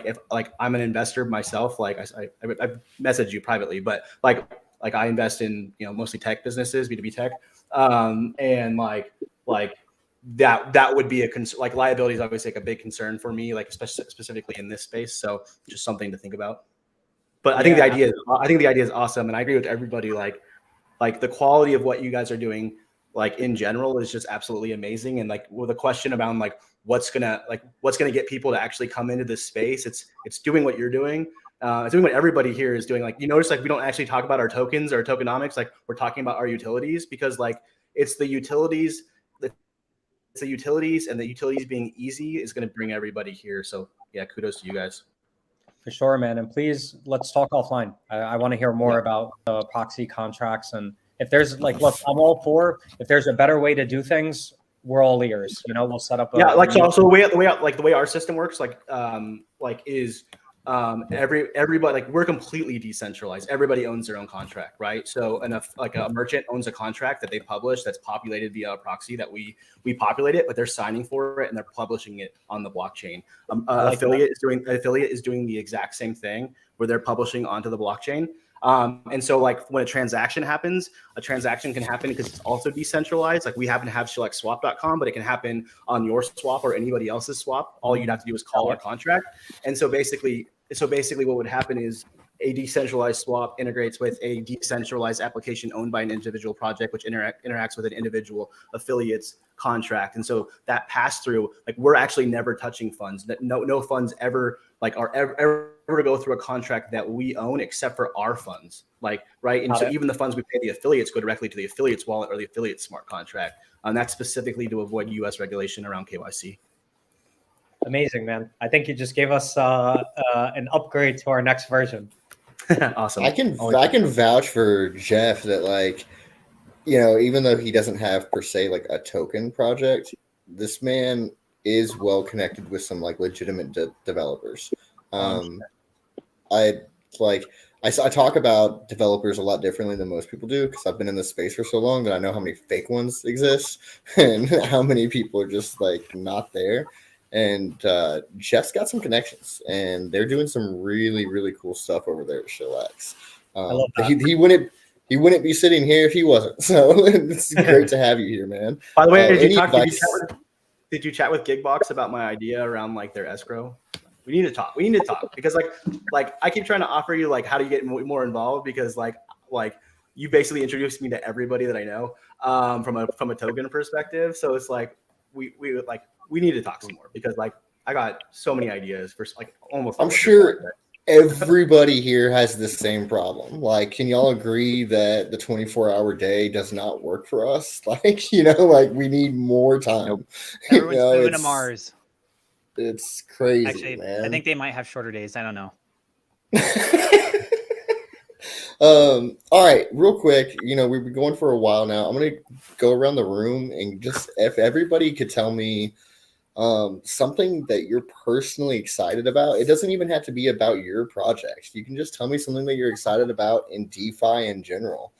if I'm an investor myself, I messaged you privately, but I invest in mostly tech businesses, B2B tech, and that would be a concern. Liability is obviously a big concern for me, specifically in this space. So just something to think about. But I think the idea is awesome, and I agree with everybody. The quality of what you guys are doing, in general, is just absolutely amazing. And with a question about what's gonna get people to actually come into this space, it's doing what you're doing. It's doing what everybody here is doing. You notice we don't actually talk about our tokens or tokenomics. We're talking about our utilities, because it's the utilities. It's the utilities, and the utilities being easy is going to bring everybody here. So yeah, kudos to you guys. For sure, man. And please, let's talk offline. I want to hear more about the proxy contracts. And if there's look, I'm all for, if there's a better way to do things, we're all ears. We'll set up. So the way our system works, is everybody, we're completely decentralized. Everybody owns their own contract, right? So a merchant owns a contract that they publish that's populated via a proxy that we populate it, but they're signing for it and they're publishing it on the blockchain. Affiliate is doing the exact same thing, where they're publishing onto the blockchain. And so when a transaction happens, a transaction can happen because it's also decentralized. We happen to have ShillxSwap.com, but it can happen on your swap or anybody else's swap. All you'd have to do is call our contract. And so basically what would happen is a decentralized swap integrates with a decentralized application owned by an individual project, which interacts with an individual affiliate's contract. And so that pass through, we're actually never touching funds. No funds ever are ever to go through a contract that we own, except for our funds. Right. And so even the funds we pay the affiliates go directly to the affiliate's wallet or the affiliate's smart contract. And that's specifically to avoid US regulation around KYC. Amazing, man. I think you just gave us an upgrade to our next version. Awesome. I can vouch for Jeff that even though he doesn't have per se a token project, this man is well connected with some legitimate developers. I talk about developers a lot differently than most people do, because I've been in this space for so long that I know how many fake ones exist and how many people are just not there. And Jeff's got some connections, and they're doing some really, really cool stuff over there at Shillx. He wouldn't be sitting here if he wasn't. So it's great to have you here, man. By the way, did you chat with Gigbox about my idea around their escrow? We need to talk. We need to talk because like I keep trying to offer you like how do you get more involved because like you basically introduced me to everybody that I know from a token perspective. So it's like we need to talk some more because like I got so many ideas for like almost. I'm sure everybody here has the same problem. Like, can y'all agree that the 24-hour day does not work for us? Like, like we need more time. Nope. Everyone's moving to Mars. It's crazy. Actually, man. I think they might have shorter days. I don't know. All right, real quick, we've been going for a while now. I'm gonna go around the room and just if everybody could tell me something that you're personally excited about. It doesn't even have to be about your project. You can just tell me something that you're excited about in DeFi in general.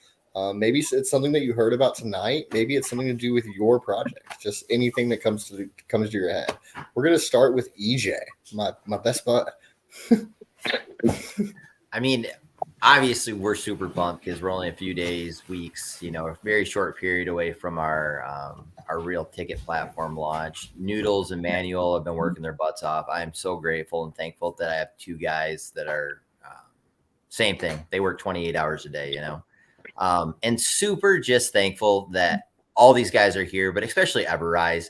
Maybe it's something that you heard about tonight. Maybe it's something to do with your project. Just anything that comes to your head. We're gonna start with EJ, my best bud. I mean, obviously we're super pumped because we're only a few days, weeks, a very short period away from our real ticket platform launch. Noodles and Manuel have been working their butts off. I am so grateful and thankful that I have two guys that are same thing. They work 28 hours a day, and super just thankful that all these guys are here, but especially EverRise.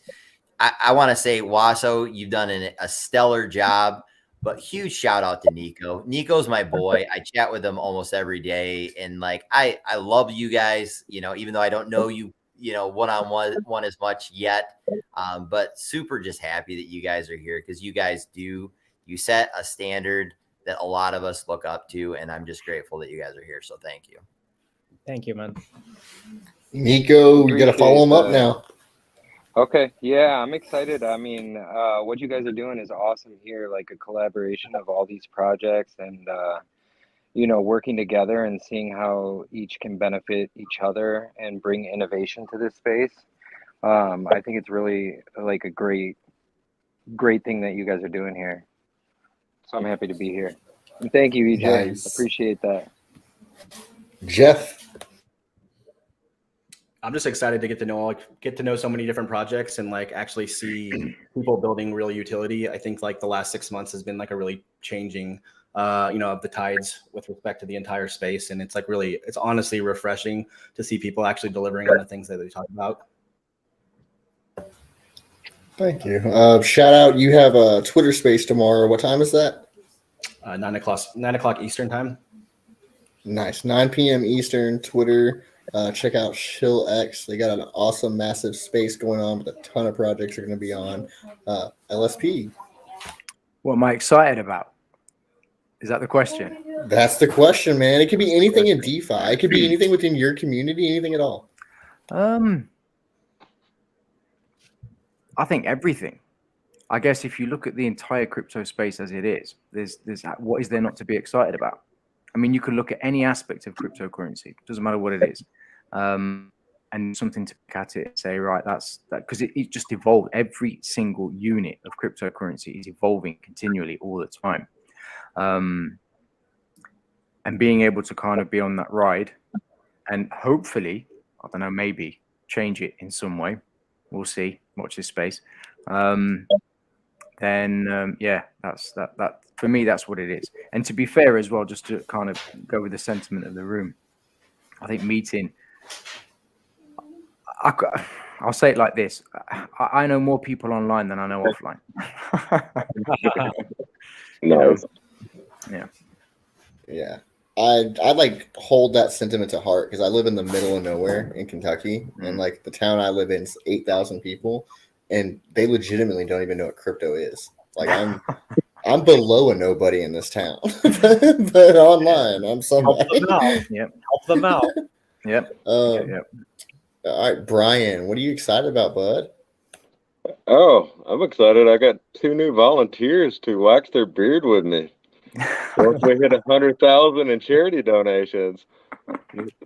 I want to say, Wasso, you've done a stellar job. But huge shout out to Nico. Nico's my boy. I chat with him almost every day. And like, I love you guys, even though I don't know you, one as much yet. But super just happy that you guys are here because you guys you set a standard that a lot of us look up to. And I'm just grateful that you guys are here. So thank you. Thank you, man. Nico, you got to follow him up now. Okay, yeah, I'm excited. I mean, what you guys are doing is awesome here, like a collaboration of all these projects and, working together and seeing how each can benefit each other and bring innovation to this space. I think it's really like a great thing that you guys are doing here. So I'm happy to be here. And thank you, EJ. Nice. Appreciate that. Jeff. I'm just excited to get to know so many different projects and like actually see people building real utility. I think like the last 6 months has been like a really changing, of the tides with respect to the entire space. And it's like it's honestly refreshing to see people actually delivering on the things that they talk about. Thank you. Shout out. You have a Twitter space tomorrow. What time is that? 9 o'clock Eastern time. Nice. 9 p.m. Eastern, Twitter. Check out Shillx. They got an awesome, massive space going on with a ton of projects are going to be on. LSP. What am I excited about? Is that the question? That's the question, man. It could be anything in DeFi. It could be anything within your community, anything at all. I think everything. I guess if you look at the entire crypto space as it is, there's what is there not to be excited about? I mean, you could look at any aspect of cryptocurrency. Doesn't matter what it is. And something to look at it and say, right, that's that, because it just evolved. Every single unit of cryptocurrency is evolving continually all the time. And being able to kind of be on that ride and hopefully, I don't know, maybe change it in some way. We'll see. Watch this space. Yeah, that's that for me, that's what it is. And to be fair as well, just to kind of go with the sentiment of the room, I think meeting, I'll say it like this. I know more people online than I know offline. Nice. Yeah. I like hold that sentiment to heart because I live in the middle of nowhere in Kentucky, and like the town I live in is 8,000 people, and they legitimately don't even know what crypto is. Like I'm below a nobody in this town, but online I'm somebody. Help them out. Yep. All right, Brian, what are you excited about, bud? Oh, I'm excited. I got 2 new volunteers to wax their beard with me. Once we hit 100,000 in charity donations.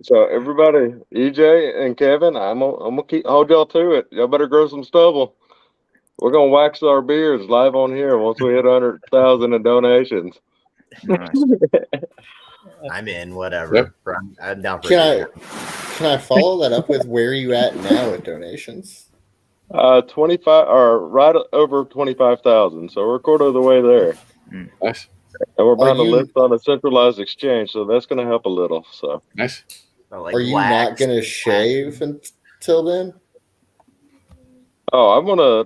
So everybody, EJ and Kevin, I'm gonna hold y'all to it. Y'all better grow some stubble. We're gonna wax our beards live on here once we hit 100,000 in donations. Nice. I'm in, whatever. Yep. I'm down for Can I follow that up with where are you at now with donations? 25 or right over 25,000. So we're a quarter of the way there. Nice. And we're about to you- list on a centralized exchange, so that's going to help a little. So Nice. So, like Are you not going to shave until then? Oh, I'm gonna,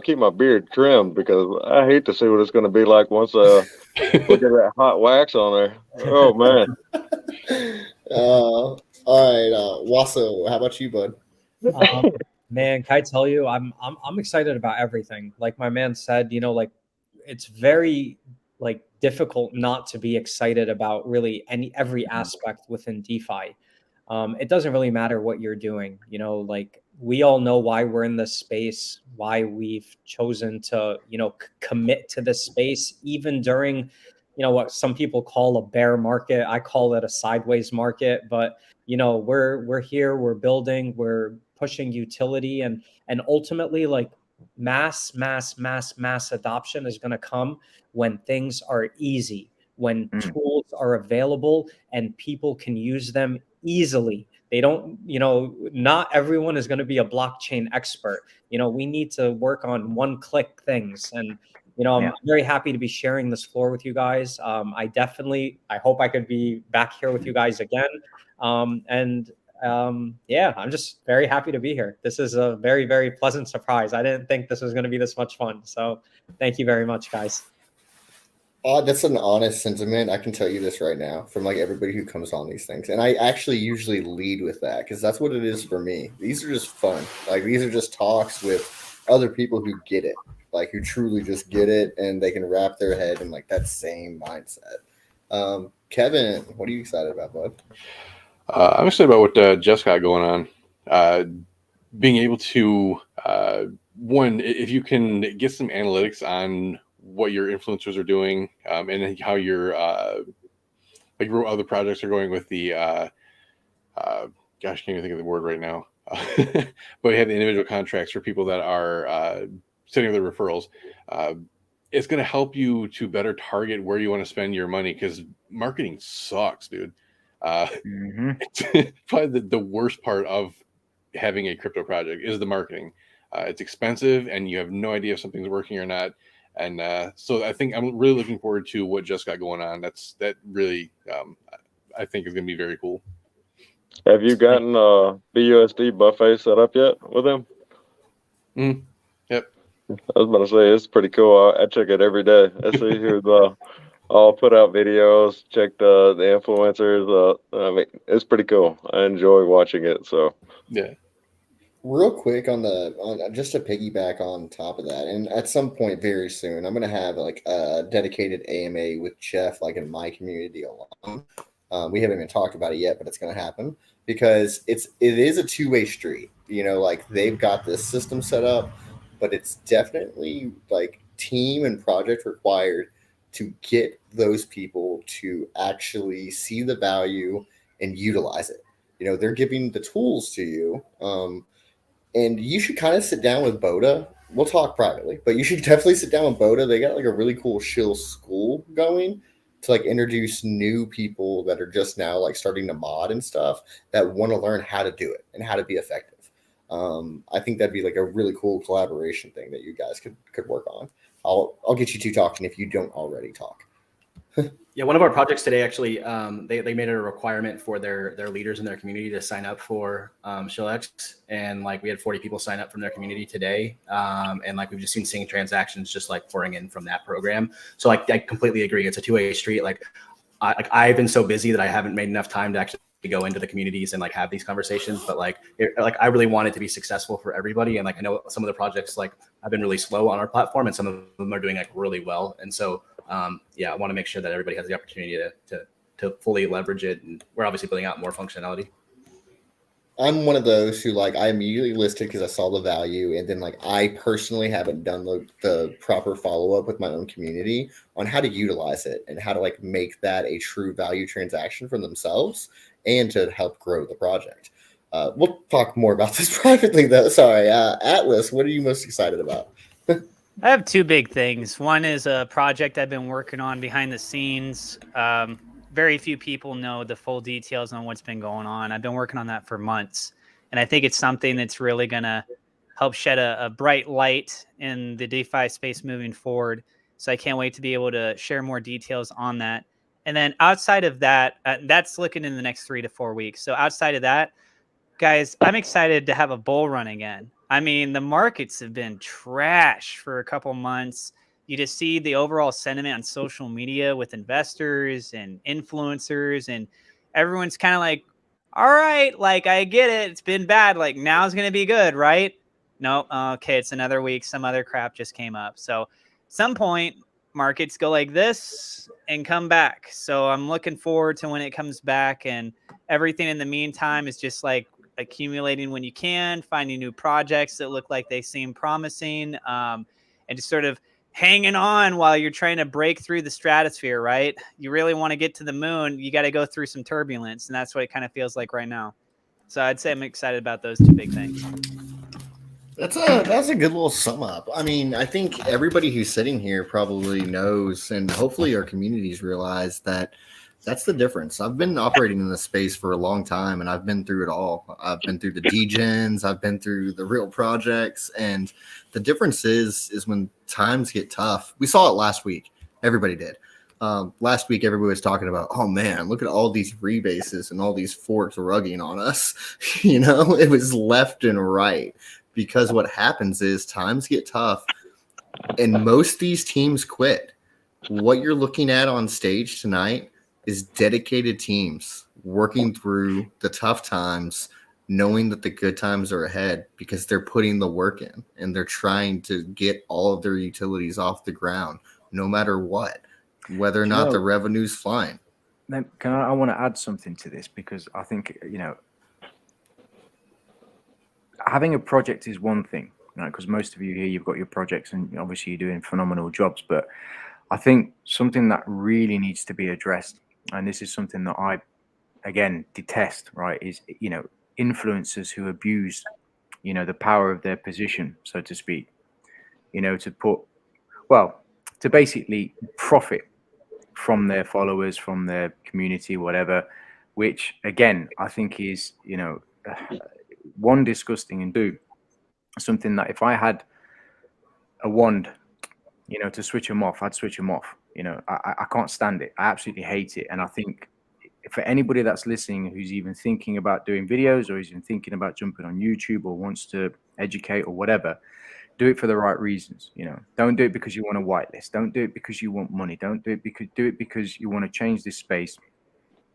keep my beard trimmed because I hate to see what it's gonna be like once look at that hot wax on there. Oh man. All right, Wasso, how about you, bud? Man, can I tell you, I'm excited about everything. Like my man said, like it's very like difficult not to be excited about really every aspect within DeFi. It doesn't really matter what you're doing, like we all know why we're in this space, why we've chosen to, commit to this space, even during, what some people call a bear market. I call it a sideways market, but we're here, we're building, we're pushing utility, and ultimately like mass adoption is going to come when things are easy, when tools are available and people can use them easily. They don't, not everyone is going to be a blockchain expert. We need to work on one-click things. And, I'm very happy to be sharing this floor with you guys. I hope I could be back here with you guys again. I'm just very happy to be here. This is a very, very pleasant surprise. I didn't think this was going to be this much fun. So thank you very much, guys. That's an honest sentiment. I can tell you this right now from like everybody who comes on these things. And I actually usually lead with that because that's what it is for me. These are just fun. Like these are just talks with other people who get it, like who truly just get it and they can wrap their head in like that same mindset. Kevin, what are you excited about, bud? I'm excited about what Jeff's got going on. Being able to, one, if you can get some analytics on what your influencers are doing, and how your like other projects are going with the gosh, can't even think of the word right now. But we have the individual contracts for people that are setting up their referrals. It's going to help you to better target where you want to spend your money because marketing sucks, dude. Probably the worst part of having a crypto project is the marketing. It's expensive and you have no idea if something's working or not. And so I think I'm really looking forward to what just got going on. That really, I think is going to be very cool. Have you gotten BusdBuffet set up yet with him? Yep. I was about to say it's pretty cool. I check it every day. I see who's all put out videos. Check the influencers. I mean, it's pretty cool. I enjoy watching it. So yeah. Real quick on just to piggyback on top of that, and at some point very soon, I'm gonna have like a dedicated AMA with Jeff, like in my community alone. We haven't even talked about it yet, but it's gonna happen because it is a two-way street. Like they've got this system set up, but it's definitely like team and project required to get those people to actually see the value and utilize it. They're giving the tools to you. And you should kind of sit down with Boda. We'll talk privately, but you should definitely sit down with Boda. They got like a really cool Shillx school going to like introduce new people that are just now like starting to mod and stuff that want to learn how to do it and how to be effective. I think that'd be like a really cool collaboration thing that you guys could work on. I'll get you two talking if you don't already talk. Yeah, one of our projects today actually, they made it a requirement for their leaders in their community to sign up for Shillx, and like we had 40 people sign up from their community today, and like we've just seeing transactions just like pouring in from that program. So like I completely agree, it's a two-way street. Like I've been so busy that I haven't made enough time to actually go into the communities and like have these conversations, but like I really want it to be successful for everybody. And like I know some of the projects like have been really slow on our platform, and some of them are doing like really well. And so yeah, I want to make sure that everybody has the opportunity to fully leverage it. And we're obviously building out more functionality. I'm one of those who like I immediately listed because I saw the value, and then like I personally haven't done the proper follow-up with my own community on how to utilize it and how to like make that a true value transaction for themselves and to help grow the project. We'll talk more about this privately though. Sorry, Atlas, what are you most excited about? I have two big things. One is a project I've been working on behind the scenes. Very few people know the full details on what's been going on. I've been working on that for months, and I think it's something that's really going to help shed a bright light in the DeFi space moving forward. So I can't wait to be able to share more details on that. And then outside of that, that's looking in the next 3 to 4 weeks. So outside of that, guys, I'm excited to have a bull run again. I mean, the markets have been trash for a couple months. You just see the overall sentiment on social media with investors and influencers, and everyone's kind of like, all right, like, I get it. It's been bad. Like, now's going to be good, right? No, okay, it's another week. Some other crap just came up. So some point, markets go like this and come back. So I'm looking forward to when it comes back, and everything in the meantime is just like accumulating when you can, finding new projects that look like they seem promising, and just sort of hanging on while you're trying to break through the stratosphere, right? You really want to get to the moon, you got to go through some turbulence, and that's what it kind of feels like right now. So I'd say I'm excited about those two big things. That's a good little sum up. I mean, I think everybody who's sitting here probably knows, and hopefully our communities realize that that's the difference. I've been operating in this space for a long time, and I've been through it all. I've been through the degens, I've been through the real projects, and the difference is when times get tough. We saw it last week. Everybody did. Last week, everybody was talking about, oh man, look at all these rebases and all these forks rugging on us. You know, it was left and right. Because what happens is times get tough and most of these teams quit. What you're looking at on stage tonight is dedicated teams working through the tough times, knowing that the good times are ahead because they're putting the work in and they're trying to get all of their utilities off the ground, no matter what, whether or not the revenue's flying. I want to add something to this, because I think, having a project is one thing, because most of you here, you've got your projects and obviously you're doing phenomenal jobs. But I think something that really needs to be addressed, and this is something that I, again, detest, right, is, influencers who abuse, the power of their position, so to speak, to basically profit from their followers, from their community, whatever, which again, I think is, one, disgusting, and two, something that if I had a wand, to switch them off, I'd switch them off. I can't stand it. I absolutely hate it. And I think for anybody that's listening who's even thinking about doing videos, or is even thinking about jumping on YouTube, or wants to educate or whatever, do it for the right reasons. Don't do it because you want a whitelist. Don't do it because you want money. Do it because you want to change this space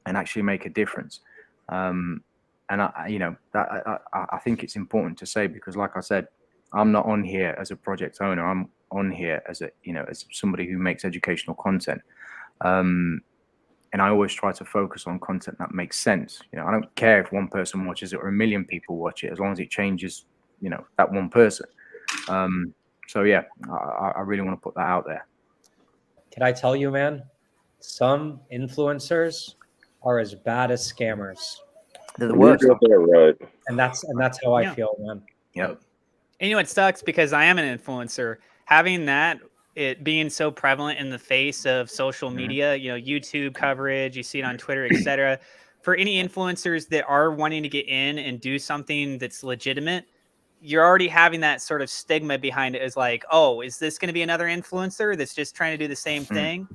and actually make a difference. And I think it's important to say, because like I said, I'm not on here as a project owner. I'm on here as as somebody who makes educational content. And I always try to focus on content that makes sense. I don't care if one person watches it or 1 million people watch it, as long as it changes, that one person. So yeah, I really want to put that out there. Can I tell you, man, some influencers are as bad as scammers. They're the worst. Right. And that's how I feel, man. Yep. And it sucks because I am an influencer. Having that, it being so prevalent in the face of social media, YouTube coverage, you see it on Twitter, etc. For any influencers that are wanting to get in and do something that's legitimate, you're already having that sort of stigma behind it, is like, oh, is this going to be another influencer that's just trying to do the same thing?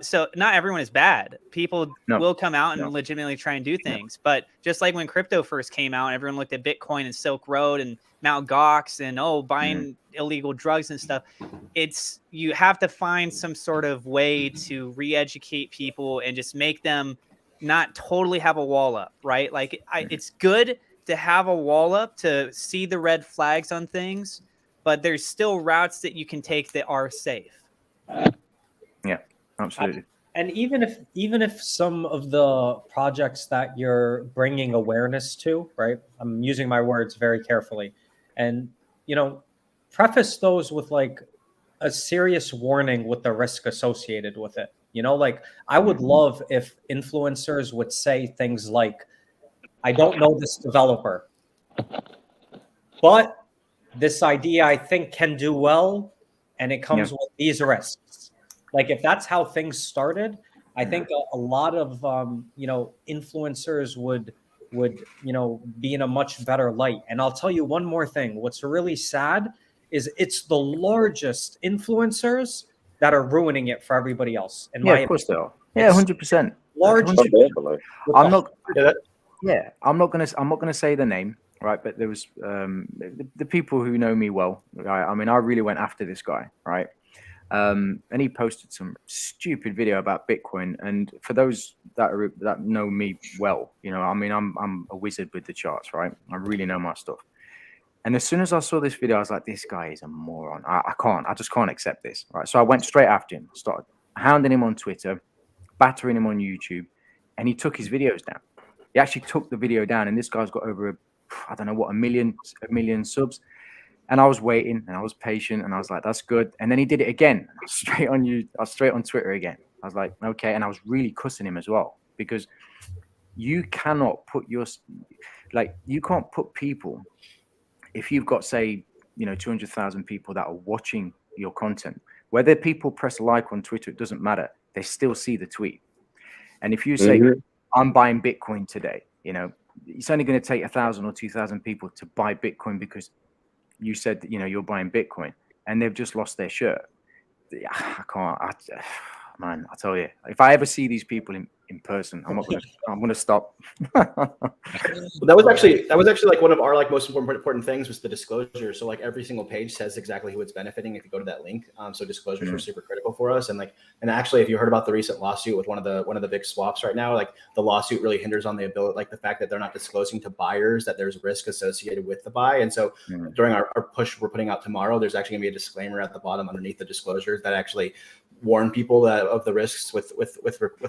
So not everyone is bad. People will come out and legitimately try and do things. But just like when crypto first came out, everyone looked at Bitcoin and Silk Road and Mt. Gox and buying illegal drugs and stuff. You have to find some sort of way to re-educate people and just make them not totally have a wall up, right? Like it's good to have a wall up to see the red flags on things, but there's still routes that you can take that are safe. Yeah, absolutely. And even if some of the projects that you're bringing awareness to, right? I'm using my words very carefully, and preface those with like a serious warning with the risk associated with it. I would love if influencers would say things like, I don't know this developer, but this idea I think can do well, and it comes with these risks. Like if that's how things started, I think a lot of influencers would be in a much better light. And I'll tell you one more thing. What's really sad is it's the largest influencers that are ruining it for everybody else. In Yeah, my of course they are. Yeah, 100%. large. Oh, definitely. I'm not. Yeah, I'm not gonna say the name, right? But there was the people who know me well. Right? I mean, I really went after this guy, right? And he posted some stupid video about Bitcoin. And for those that know me well, you know, I mean, I'm a wizard with the charts, right? I really know my stuff. And as soon as I saw this video, I was like, this guy is a moron. I just can't accept this, right? So I went straight after him, started hounding him on Twitter, battering him on YouTube, and he took his videos down. He actually took the video down, and this guy's got over, I don't know what, a million subs. And I was waiting, and I was patient, and I was like, that's good. And then he did it again. I was straight on Twitter again. I was like, okay. And I was really cussing him as well, because you cannot put you can't put people, if you've got, say, 200,000 people that are watching your content, whether people press like on Twitter, it doesn't matter. They still see the tweet. And if you say, I'm buying Bitcoin today, it's only going to take 1,000 or 2,000 people to buy Bitcoin because you said that, you're buying Bitcoin, and they've just lost their shirt. I can't, man, I tell you, if I ever see these people in person, I'm going to stop. That was actually like one of our most important things was the disclosure. So like every single page says exactly who it's benefiting if you go to that link. So disclosures were super critical for us. And actually, if you heard about the recent lawsuit with one of the big swaps right now, like the lawsuit really hinders on the ability, like the fact that they're not disclosing to buyers that there's risk associated with the buy. And so during our push we're putting out tomorrow, there's actually gonna be a disclaimer at the bottom underneath the disclosures that actually warn people of the risks with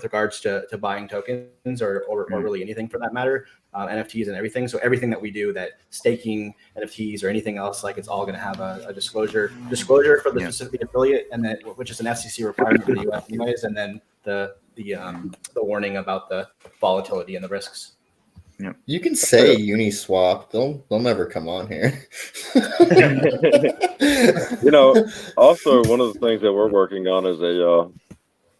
regards to buying tokens or really anything for that matter, NFTs and everything. So everything that we do, that staking NFTs or anything else, it's all going to have a disclosure for the specific affiliate, and then which is an FCC requirement for the US anyways, and then the warning about the volatility and the risks. Yeah. You can say Uniswap. They'll never come on here. Also one of the things that we're working on is a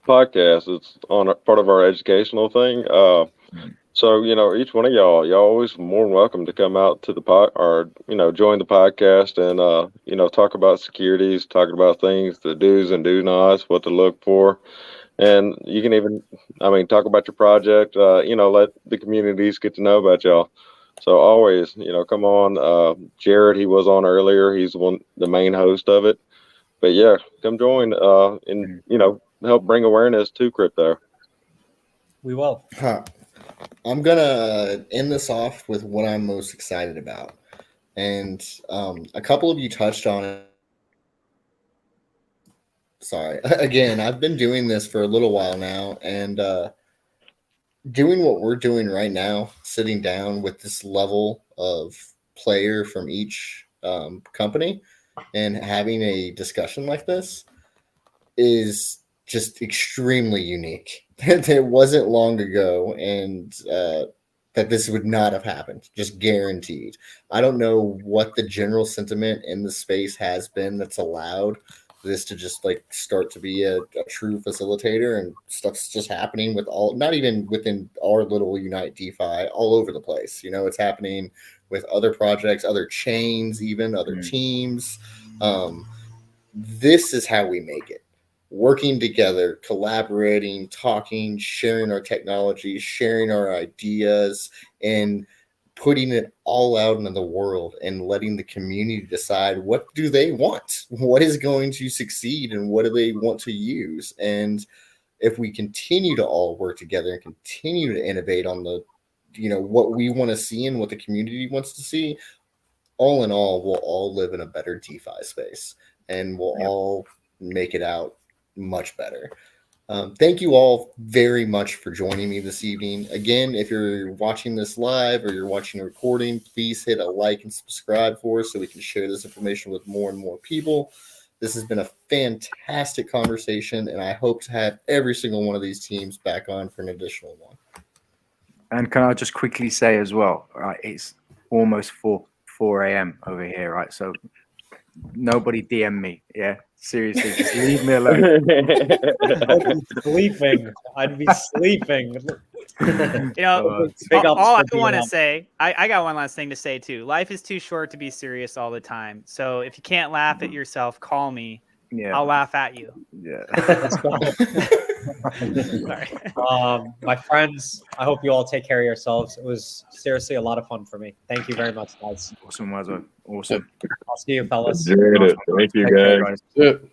podcast. It's on part of our educational thing. So, each one of y'all always more than welcome to come out to the join the podcast and, talk about securities, talking about things, the do's and do nots, what to look for. And you can even, talk about your project, let the communities get to know about y'all. So always, come on. Jared, he was on earlier. He's the main host of it. But yeah, come join and, help bring awareness to crypto. We will. I'm going to end this off with what I'm most excited about. And a couple of you touched on it. Sorry. Again, I've been doing this for a little while now, and doing what we're doing right now, sitting down with this level of player from each company and having a discussion like this is just extremely unique. It wasn't long ago, and that this would not have happened, just guaranteed. I don't know what the general sentiment in the space has been that's allowed this to just start to be a true facilitator, and stuff's just happening with not even within our little UniteDeFi, all over the place. It's happening with other projects, other chains, even other teams. This is how we make it. Working together, collaborating, talking, sharing our technology, sharing our ideas, and putting it all out into the world and letting the community decide what do they want, what is going to succeed, and what do they want to use. And if we continue to all work together and continue to innovate on the, what we want to see and what the community wants to see, all in all, we'll all live in a better DeFi space, and we'll all make it out much better. Thank you all very much for joining me this evening. Again, if you're watching this live or you're watching a recording, please hit a like and subscribe for us so we can share this information with more and more people. This has been a fantastic conversation, and I hope to have every single one of these teams back on for an additional one. And can I just quickly say as well, right, it's almost 4 a.m. over here, right? So nobody DM me, yeah? Seriously, just leave me alone. I'd be sleeping. All I want to say, I got one last thing to say too. Life is too short to be serious all the time. So if you can't laugh at yourself, call me Yeah. I'll laugh at you. Yeah. Let's go. Sorry. My friends, I hope you all take care of yourselves. It was seriously a lot of fun for me. Thank you very much, guys. Awesome, Wazzo. Awesome. I'll see you, fellas. Enjoyed it. Thank you, Take care, guys. guys. Yeah.